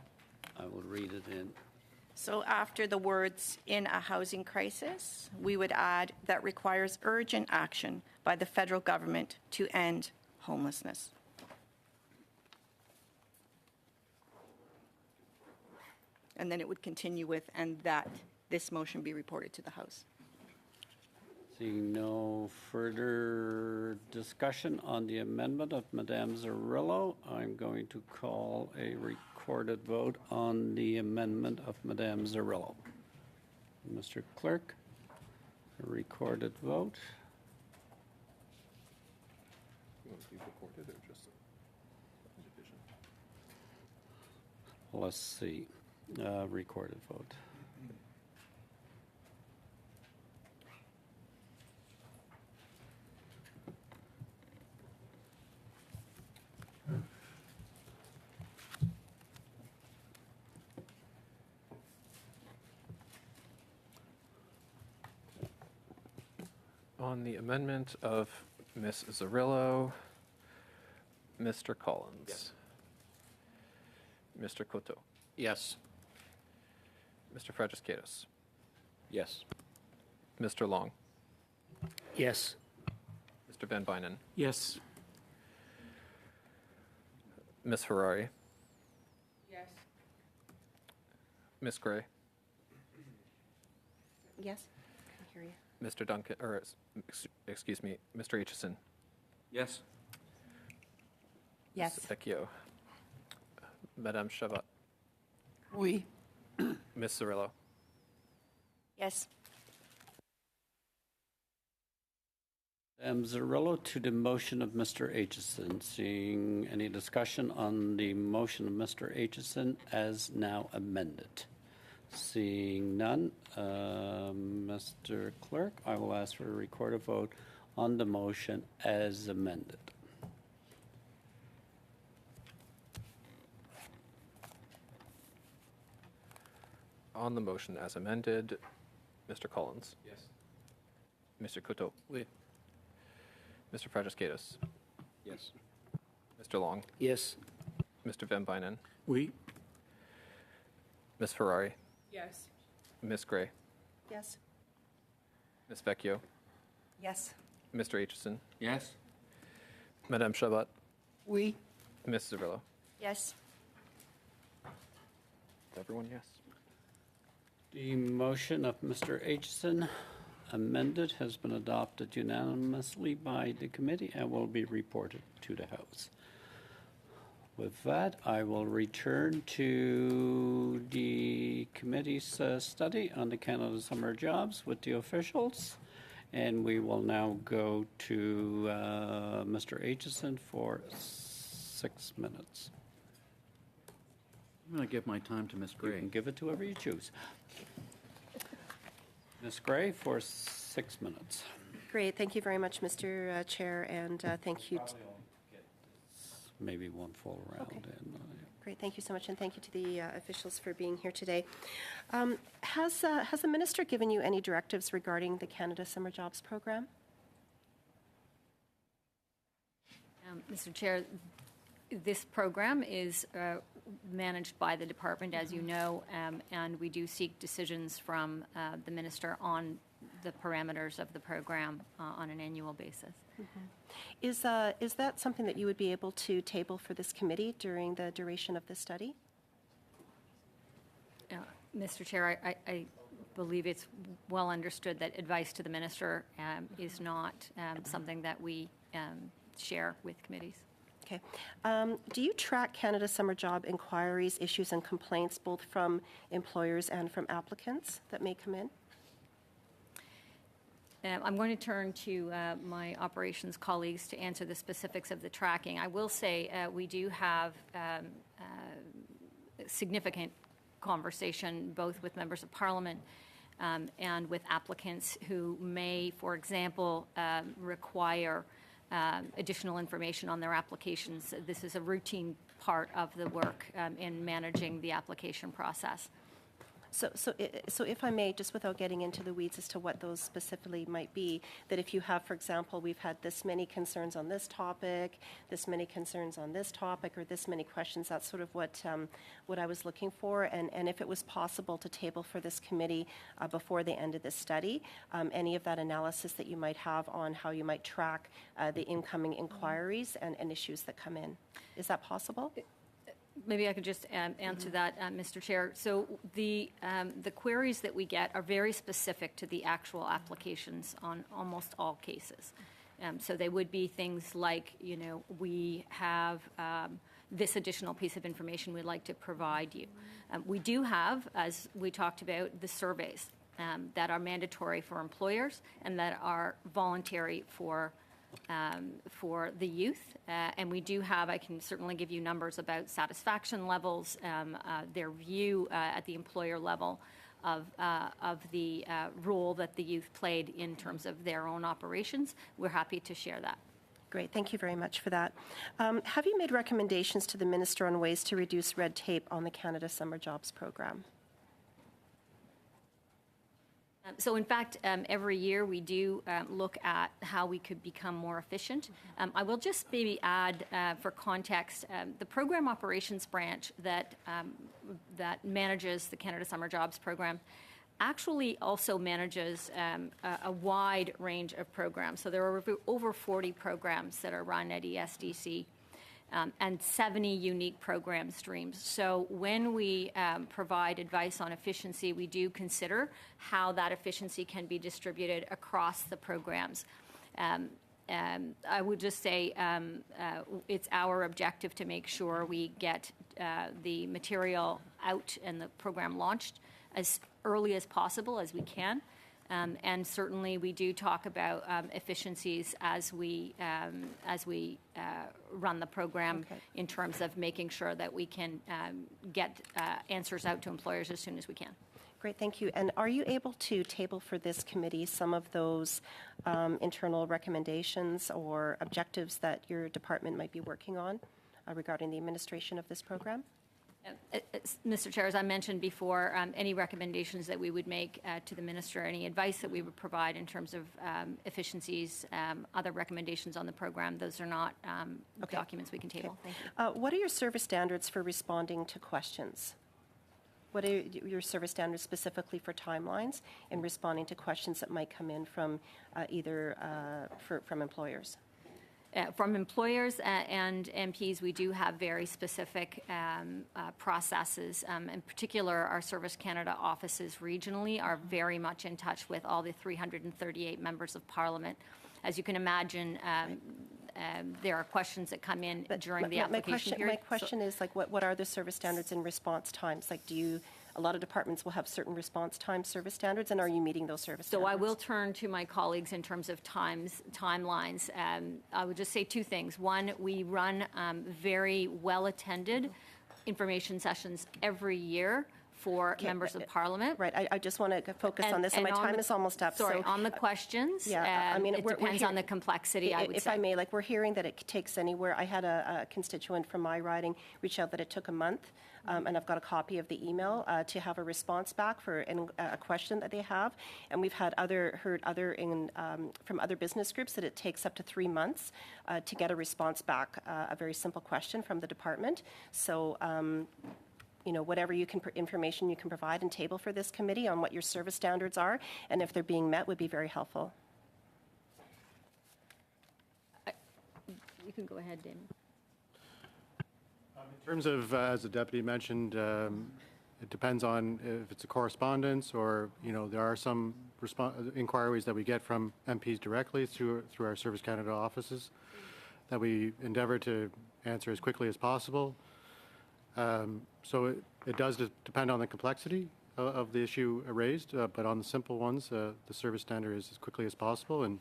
I will read it in. So after the words "in a housing crisis," we would add that requires urgent action by the federal government to end homelessness. And then it would continue with, and that this motion be reported to the House. Seeing no further discussion on the amendment of Madame Zerrillo, I'm going to call a recorded vote on the amendment of Madame Zerrillo. Mr. Clerk, a recorded vote. You want to be recorded or just a division? Let's see, recorded vote. On the amendment of Ms. Zerrillo, Mr. Collins. Yes. Mr. Coteau. Yes. Mr. Fragiskatos. Yes. Mr. Long. Yes. Mr. Van Bynen. Yes. Ms. Ferrari. Yes. Ms. Gray. Yes? Can I hear you? Mr. Duncan, or excuse me, Mr. Aitchison. Yes. Yes. Ms. Vecchio. Madame Chabot, Oui. Ms. Cirillo, Yes. Zarillo to the motion of Mr. Aitchison. Seeing any discussion on the motion of Mr. Aitchison as now amended? Seeing none, Mr. Clerk, I will ask for a recorded vote on the motion as amended. on the motion as amended, Mr. Collins. Yes. Mr. Couteau. Oui. Mr. Fragiskatos. Yes. Mr. Long. Yes. Mr. Van Bynen. Oui. Ms. Ferrari. Yes. Ms. Gray. Yes. Ms. Vecchio. Yes. Mr. Aitchison. Yes. Madame Chabot. Oui. Ms. Cirillo. Yes. Everyone, yes. The motion of Mr. Aitchison amended has been adopted unanimously by the committee and will be reported to the House. With that, I will return to the committee's study on the Canada Summer Jobs with the officials, and we will now go to Mr. Aitchison for 6 minutes. I'm going to give my time to Ms. You Gray. can give it to whoever you choose. Ms. Gray for 6 minutes. Great. Thank you very much, Mr. Chair, and thank you. Maybe one full round. Okay. And, Great. Thank you so much, and thank you to the officials for being here today. Has the minister given you any directives regarding the Canada Summer Jobs Program? Mr. Chair, this program is managed by the department, as you know, and we do seek decisions from the minister on the parameters of the program on an annual basis. Mm-hmm. Is that something that you would be able to table for this committee during the duration of the study? Mr. Chair, I believe it's well understood that advice to the minister is not something that we share with committees. Okay. Do you track Canada Summer Job inquiries, issues, and complaints both from employers and from applicants that may come in? I'm going to turn to my operations colleagues to answer the specifics of the tracking. I will say we do have significant conversation both with members of parliament and with applicants who may, for example, require additional information on their applications. This is a routine part of the work in managing the application process. So if I may, just without getting into the weeds as to what those specifically might be, that if you have, for example, we've had this many concerns on this topic, this many concerns on this topic, or this many questions, that's sort of what I was looking for. And if it was possible to table for this committee before the end of this study, any of that analysis that you might have on how you might track the incoming inquiries and issues that come in. Is that possible? Maybe I could just answer that, Mr. Chair. So the queries that we get are very specific to the actual applications on almost all cases. So they would be things like, we have this additional piece of information we'd like to provide you. We do have, as we talked about, the surveys that are mandatory for employers and that are voluntary for the youth. And we do have, I can certainly give you numbers about satisfaction levels, their view at the employer level of the role that the youth played in terms of their own operations. We're happy to share that. Great, thank you very much for that. Have you made recommendations to the minister on ways to reduce red tape on the Canada Summer Jobs Program? So in fact, every year we do look at how we could become more efficient. I will just maybe add, for context, the program operations branch that manages the Canada Summer Jobs Program actually also manages a wide range of programs. So there are over 40 programs that are run at ESDC. And 70 unique program streams. So when we provide advice on efficiency, we do consider how that efficiency can be distributed across the programs. I would just say it's our objective to make sure we get the material out and the program launched as early as possible as we can. And certainly we do talk about efficiencies as we run the program in terms of making sure that we can get answers out to employers as soon as we can. Great, thank you. And are you able to table for this committee some of those internal recommendations or objectives that your department might be working on regarding the administration of this program? Mr. Chair, as I mentioned before, any recommendations that we would make to the minister, any advice that we would provide in terms of efficiencies, other recommendations on the program, those are not documents we can table. Thank you. What are your service standards for responding to questions? What are your service standards specifically for timelines in responding to questions that might come in from from employers? From employers and MPs, we do have very specific processes. In particular, our Service Canada offices regionally are very much in touch with all the 338 members of Parliament. As you can imagine, there are questions that come in during the application period. My question is, like, what are the service standards in response times? Like, a lot of departments will have certain response time service standards, and are you meeting those service standards? So I will turn to my colleagues in terms of timelines. I would just say two things. One, we run very well-attended information sessions every year for members of Parliament. Right. I just want to focus on this, and my time is almost up. Sorry, on the questions, it depends on the complexity, I would say. If I may, like, we're hearing that it takes anywhere. I had a constituent from my riding reach out that it took a month, and I've got a copy of the email to have a response back for a question that they have. And we've had from other business groups that it takes up to 3 months to get a response back, a very simple question from the department. So, whatever information you can provide and table for this committee on what your service standards are and if they're being met would be very helpful. You can go ahead, Damon. In terms of, as the deputy mentioned, it depends on if it's a correspondence or, there are some inquiries that we get from MPs directly through our Service Canada offices that we endeavor to answer as quickly as possible. So it does depend on the complexity of the issue raised, but on the simple ones, the service standard is as quickly as possible. And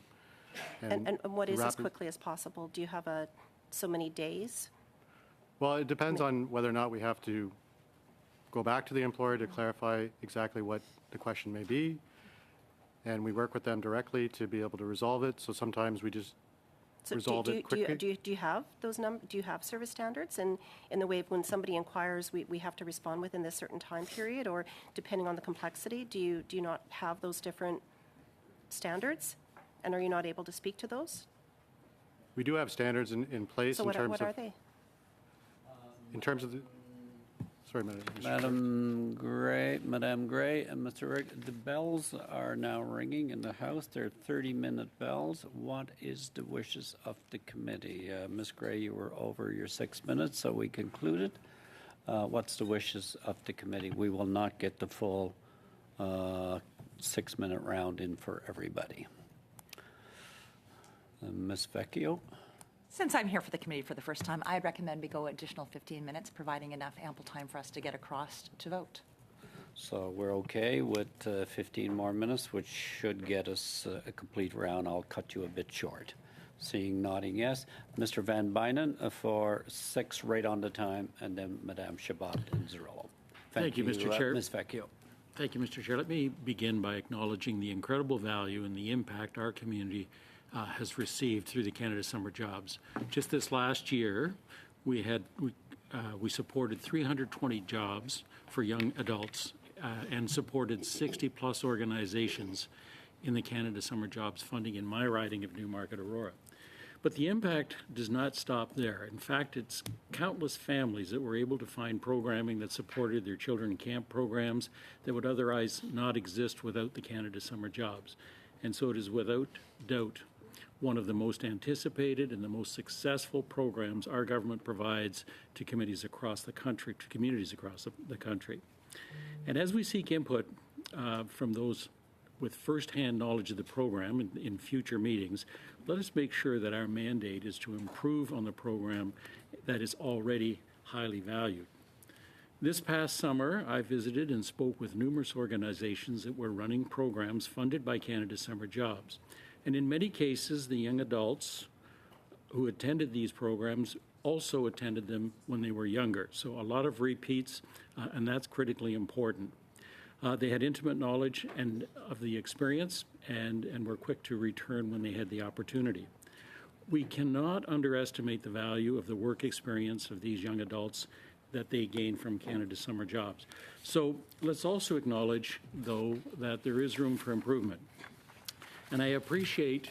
what is as quickly as possible? Do you have so many days? Well, it depends on whether or not we have to go back to the employer to clarify exactly what the question may be, and we work with them directly to be able to resolve it. So sometimes we just resolve it quickly. Do you have those do you have service standards? And in the way of when somebody inquires, we have to respond within this certain time period, or depending on the complexity, do you not have those different standards? And are you not able to speak to those? We do have standards in place. So what are they? In terms of the... Sorry, Madam Gray, and Mr. Rick, the bells are now ringing in the House. They're 30-minute bells. What is the wishes of the committee? Ms. Gray, you were over your 6 minutes, so we concluded. What's the wishes of the committee? We will not get the full 6-minute round in for everybody. Ms. Vecchio? Since I'm here for the committee for the first time, I'd recommend we go additional 15 minutes, providing enough ample time for us to get across to vote. So we're okay with 15 more minutes, which should get us a complete round. I'll cut you a bit short. Seeing nodding yes. Mr. Van Bynen for 6 right on the time, and then Madame Chabot and Zarello. Thank you, Mr. Chair. Ms. Vecchio. Thank you, Mr. Chair. Let me begin by acknowledging the incredible value and the impact our community has received through the Canada Summer Jobs. Just this last year, we supported 320 jobs for young adults and supported 60-plus organizations in the Canada Summer Jobs funding in my riding of Newmarket Aurora. But the impact does not stop there. In fact, it's countless families that were able to find programming that supported their children in camp programs that would otherwise not exist without the Canada Summer Jobs. And so it is without doubt one of the most anticipated and the most successful programs our government provides to communities across the country. And as we seek input from those with firsthand knowledge of the program in future meetings, let us make sure that our mandate is to improve on the program that is already highly valued. This past summer, I visited and spoke with numerous organizations that were running programs funded by Canada Summer Jobs. And in many cases, the young adults who attended these programs also attended them when they were younger. So a lot of repeats, and that's critically important. They had intimate knowledge of the experience and were quick to return when they had the opportunity. We cannot underestimate the value of the work experience of these young adults that they gain from Canada Summer Jobs. So let's also acknowledge, though, that there is room for improvement. And I appreciate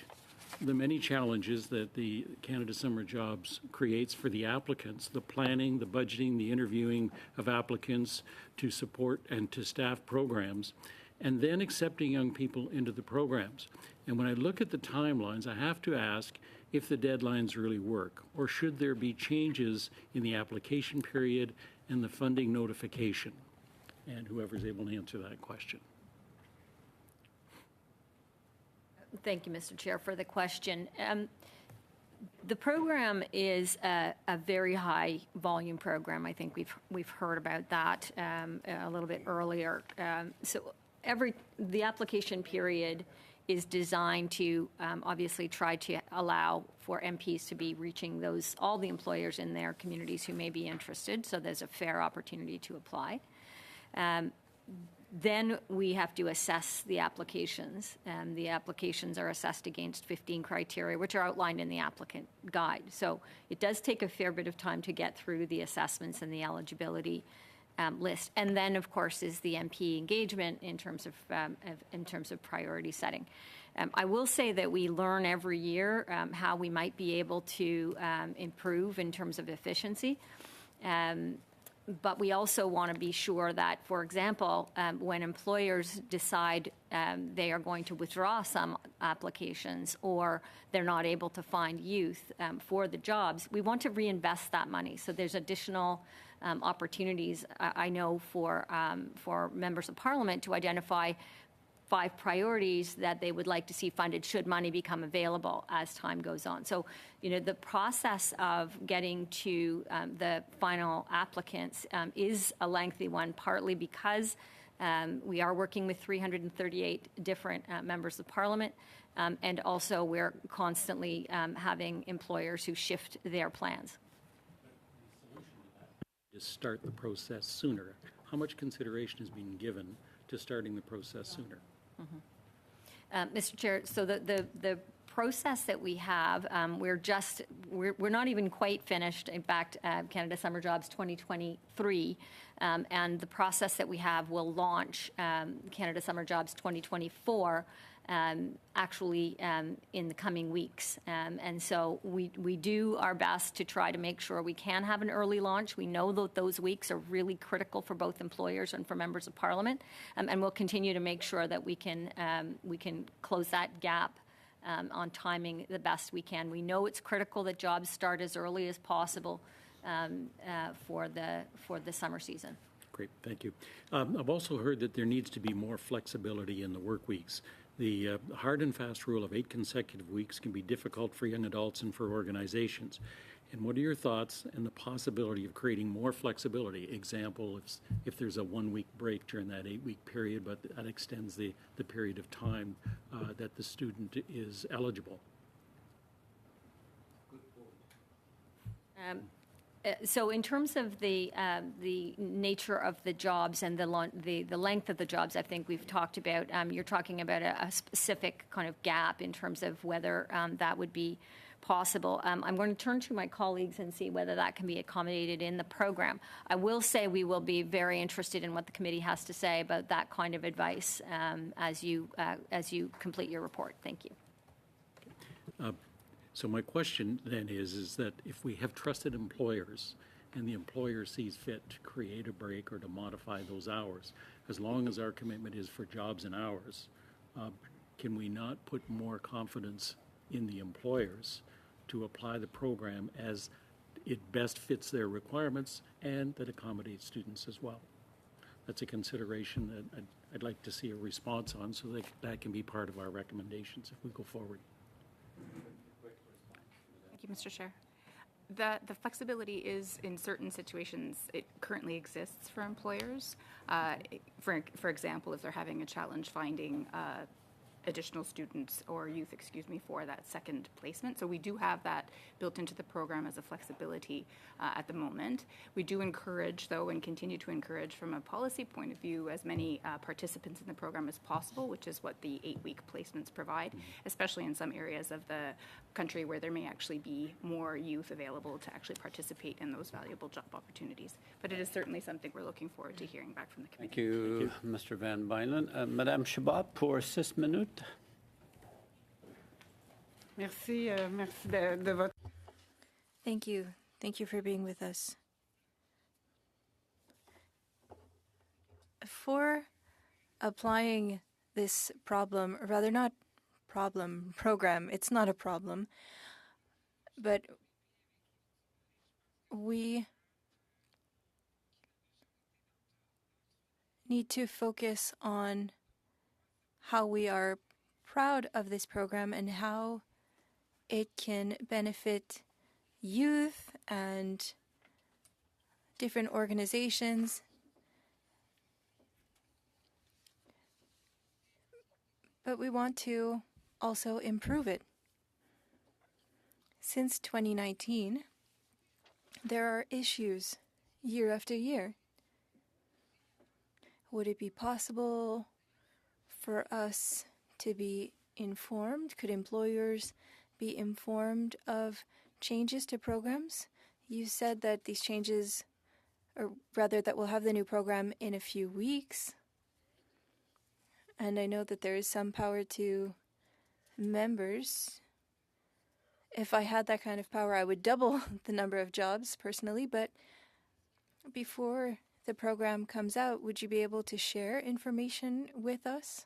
the many challenges that the Canada Summer Jobs creates for the applicants, the planning, the budgeting, the interviewing of applicants to support and to staff programs, and then accepting young people into the programs. And when I look at the timelines, I have to ask if the deadlines really work, or should there be changes in the application period and the funding notification? And whoever's able to answer that question. Thank you, Mr. Chair, for the question. The program is a very high volume program. I think we've heard about that a little bit earlier. So the application period is designed to obviously try to allow for MPs to be reaching all the employers in their communities who may be interested. So there's a fair opportunity to apply. Then we have to assess the applications. The applications are assessed against 15 criteria, which are outlined in the applicant guide. So it does take a fair bit of time to get through the assessments and the eligibility list. And then, of course, is the MP engagement in terms of priority setting. I will say that we learn every year how we might be able to improve in terms of efficiency. But we also want to be sure that, for example, when employers decide they are going to withdraw some applications or they're not able to find youth for the jobs, we want to reinvest that money. So there's additional opportunities, I know, for members of Parliament to identify 5 priorities that they would like to see funded should money become available as time goes on. So, the process of getting to the final applicants is a lengthy one, partly because we are working with 338 different members of Parliament, and also we're constantly having employers who shift their plans. To start the process sooner. How much consideration is being given to starting the process sooner? Mr. Chair, so the process that we have, we're not even quite finished. In fact, Canada Summer Jobs 2023, and the process that we have will launch Canada Summer Jobs 2024 actually in the coming weeks. And so we do our best to try to make sure we can have an early launch. We know that those weeks are really critical for both employers and for members of Parliament, and we'll continue to make sure that we can close that gap on timing the best we can. We know it's critical that jobs start as early as possible for the summer season. Great, thank you. I've also heard that there needs to be more flexibility in the work weeks. The hard and fast rule of 8 consecutive weeks can be difficult for young adults and for organizations. And what are your thoughts and the possibility of creating more flexibility? Example, if there's a 1-week break during that 8-week period, but that extends the period of time that the student is eligible. So in terms of the nature of the jobs and the length of the jobs, I think we've talked about, you're talking about a specific kind of gap in terms of whether that would be possible. I'm going to turn to my colleagues and see whether that can be accommodated in the program. I will say we will be very interested in what the committee has to say about that kind of advice as you complete your report. Thank you. So my question then is that if we have trusted employers and the employer sees fit to create a break or to modify those hours, as long as our commitment is for jobs and hours, can we not put more confidence in the employers to apply the program as it best fits their requirements and that accommodates students as well? That's a consideration that I'd like to see a response on so that can be part of our recommendations if we go forward. Thank you, Mr. Chair. The flexibility is in certain situations, it currently exists for employers. For example, if they're having a challenge finding additional students or youth, for that second placement. So we do have that built into the program as a flexibility at the moment. We do encourage, though, and continue to encourage from a policy point of view, as many participants in the program as possible, which is what the 8-week placements provide, especially in some areas of the country where there may actually be more youth available to actually participate in those valuable job opportunities. But it is certainly something we're looking forward to hearing back from the committee. Thank you, Mr. Van Bylen. Madame Chabot, pour 6 minutes. Merci, merci de votre. Thank you. Thank you for being with us. For applying this problem, or rather not program, it's not a problem, but we need to focus on how we are proud of this program and how it can benefit youth and different organizations. But we want to also improve it. Since 2019, there are issues year after year. Would it be possible for us to be informed? Could employers be informed of changes to programs? You said that these changes, or rather that we'll have the new program in a few weeks. And I know that there is some power to members. If I had that kind of power, I would double the number of jobs personally. But before the program comes out, would you be able to share information with us?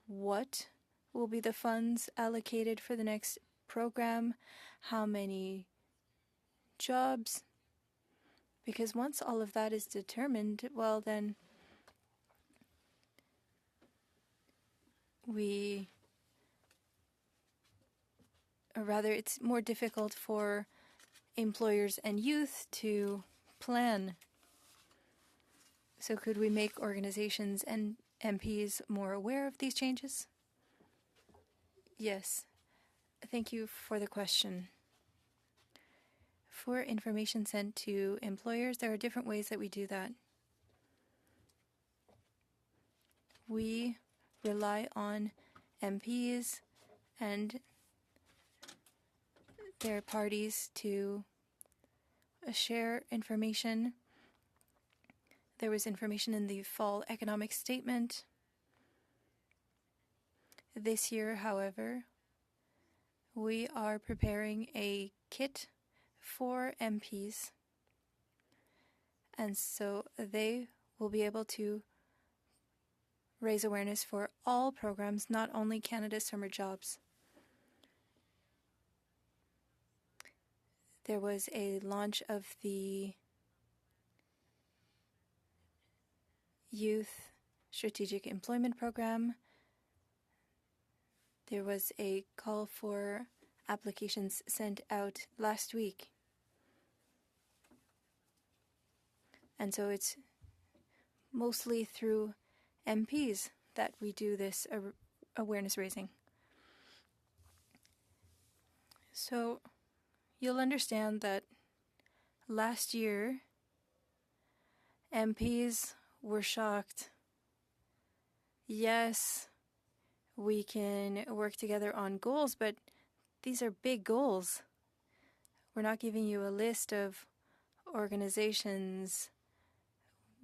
What will be the funds allocated for the next program? How many jobs? Because once all of that is determined, well, then it's more difficult for employers and youth to plan. So could we make organizations and MPs more aware of these changes? Yes. Thank you for the question. For information sent to employers, there are different ways that we do that. We rely on MPs and their parties to share information. There was information in the fall economic statement. This year, however, we are preparing a kit for MPs, and so they will be able to raise awareness for all programs, not only Canada Summer Jobs. There was a launch of the Youth Strategic Employment Program. There was a call for applications sent out last week. And so it's mostly through MPs that we do this awareness raising. So you'll understand that last year, MPs were shocked. Yes, we can work together on goals, but these are big goals. We're not giving you a list of organizations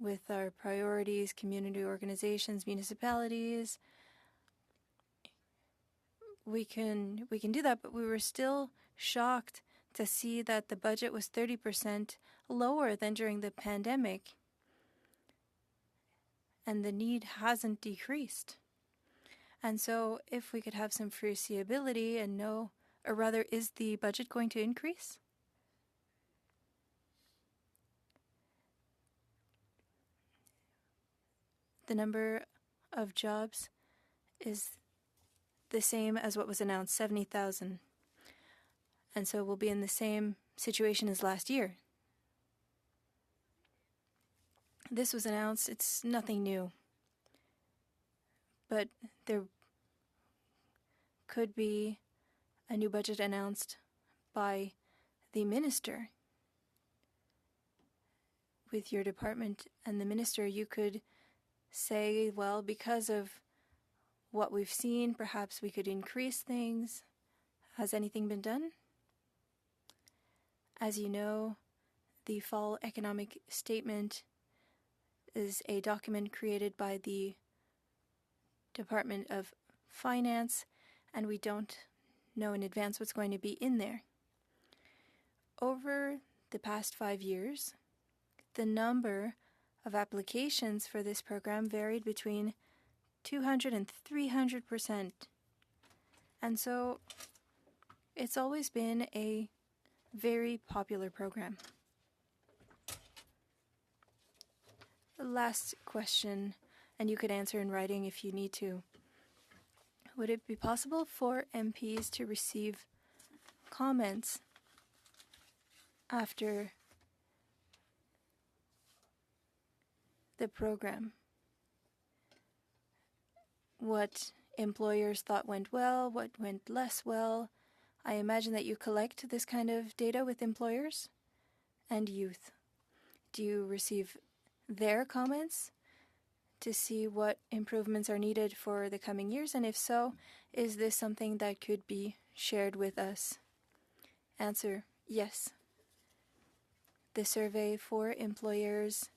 with our priorities, community organizations, municipalities. We can do that, but we were still shocked to see that the budget was 30% lower than during the pandemic, and the need hasn't decreased. And so if we could have some foreseeability and know, or rather, is the budget going to increase? the number of jobs is the same as what was announced, 70,000. And so we'll be in the same situation as last year. This was announced, it's nothing new. But there could be a new budget announced by the minister. With your department and the minister, you could say, well, because of what we've seen, perhaps we could increase things. Has anything been done? As you know, the Fall Economic Statement is a document created by the Department of Finance, and we don't know in advance what's going to be in there. Over the past 5 years, the number of applications for this program varied between 200 and 300%. And so it's always been a very popular program. Last question, and you could answer in writing if you need to. Would it be possible for MPs to receive comments after the program? What employers thought went well, what went less well. I imagine that you collect this kind of data with employers and youth. Do you receive their comments to see what improvements are needed for the coming years? And if so, is this something that could be shared with us? Answer, yes. The survey for employers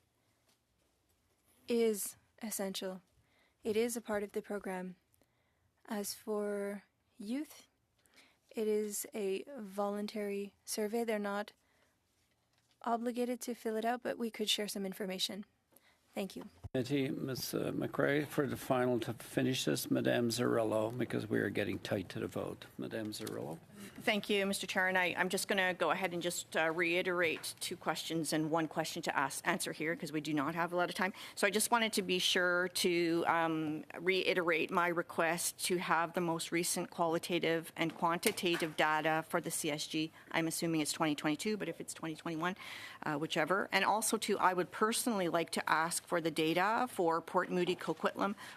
is essential. It is a part of the program. As for youth, it is a voluntary survey. They're not obligated to fill it out, but we could share some information. Thank you. Committee, Ms. McRae, for the final to finish this, Madame Zarillo, because we are getting tight to the vote. Madame Zarillo. Thank you, Mr. Chair. And I'm just going to go ahead and just reiterate 2 questions and 1 question to answer here because we do not have a lot of time. So I just wanted to be sure to reiterate my request to have the most recent qualitative and quantitative data for the CSG. I'm assuming it's 2022, but if it's 2021, whichever. And also I would personally like to ask for the data for Port Moody, Port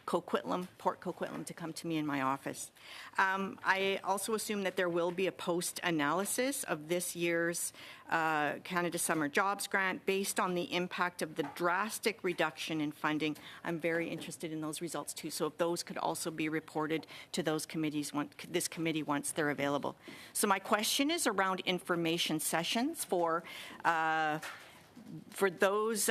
Coquitlam to come to me in my office. I also assume that there will be a post-analysis of this year's Canada Summer Jobs Grant based on the impact of the drastic reduction in funding. I'm very interested in those results too. So if those could also be reported to those committees, this committee once they're available. So my question is around information sessions for those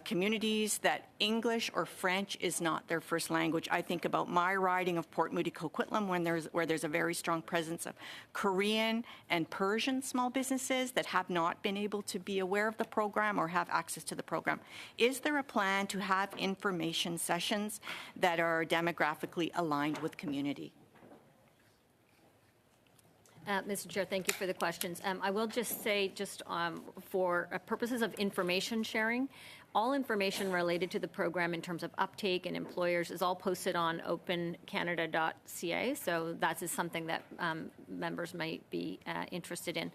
communities that English or French is not their first language. I think about my riding of Port Moody Coquitlam where there's a very strong presence of Korean and Persian small businesses that have not been able to be aware of the program or have access to the program. Is there a plan to have information sessions that are demographically aligned with community? Mr. Chair, thank you for the questions. I will just say, for purposes of information sharing, all information related to the program in terms of uptake and employers is all posted on opencanada.ca, so that is something that members might be interested in.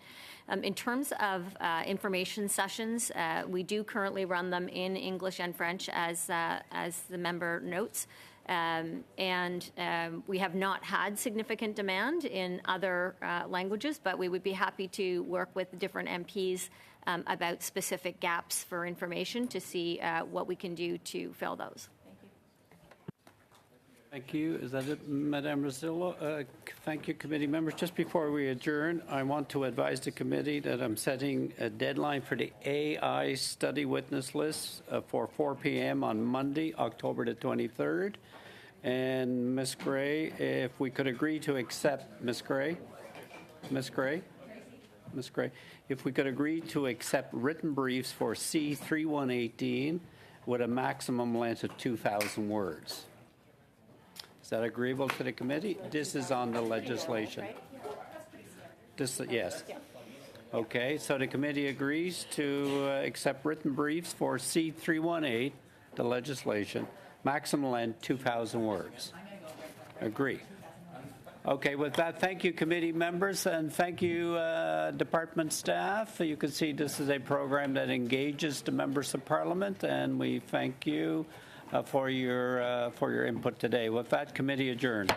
In terms of information sessions, we do currently run them in English and French, as the member notes. We have not had significant demand in other languages, but we would be happy to work with different MPs about specific gaps for information to see what we can do to fill those. Thank you. Is that it, Madame Rosillo? Thank you, committee members. Just before we adjourn, I want to advise the committee that I'm setting a deadline for the AI study witness list for 4 p.m. on Monday, October the 23rd. And Ms. Gray, if we could agree to accept, Ms. Gray, if we could agree to accept written briefs for C3118 with a maximum length of 2,000 words. Is that agreeable to the committee? This is on the legislation. Yes. Okay, so the committee agrees to accept written briefs for C318, the legislation, Maximum length, 2,000 words. Agree. Okay, with that, thank you, committee members, and thank you, department staff. You can see this is a program that engages the members of Parliament, and we thank you for your input today. With that, committee adjourned.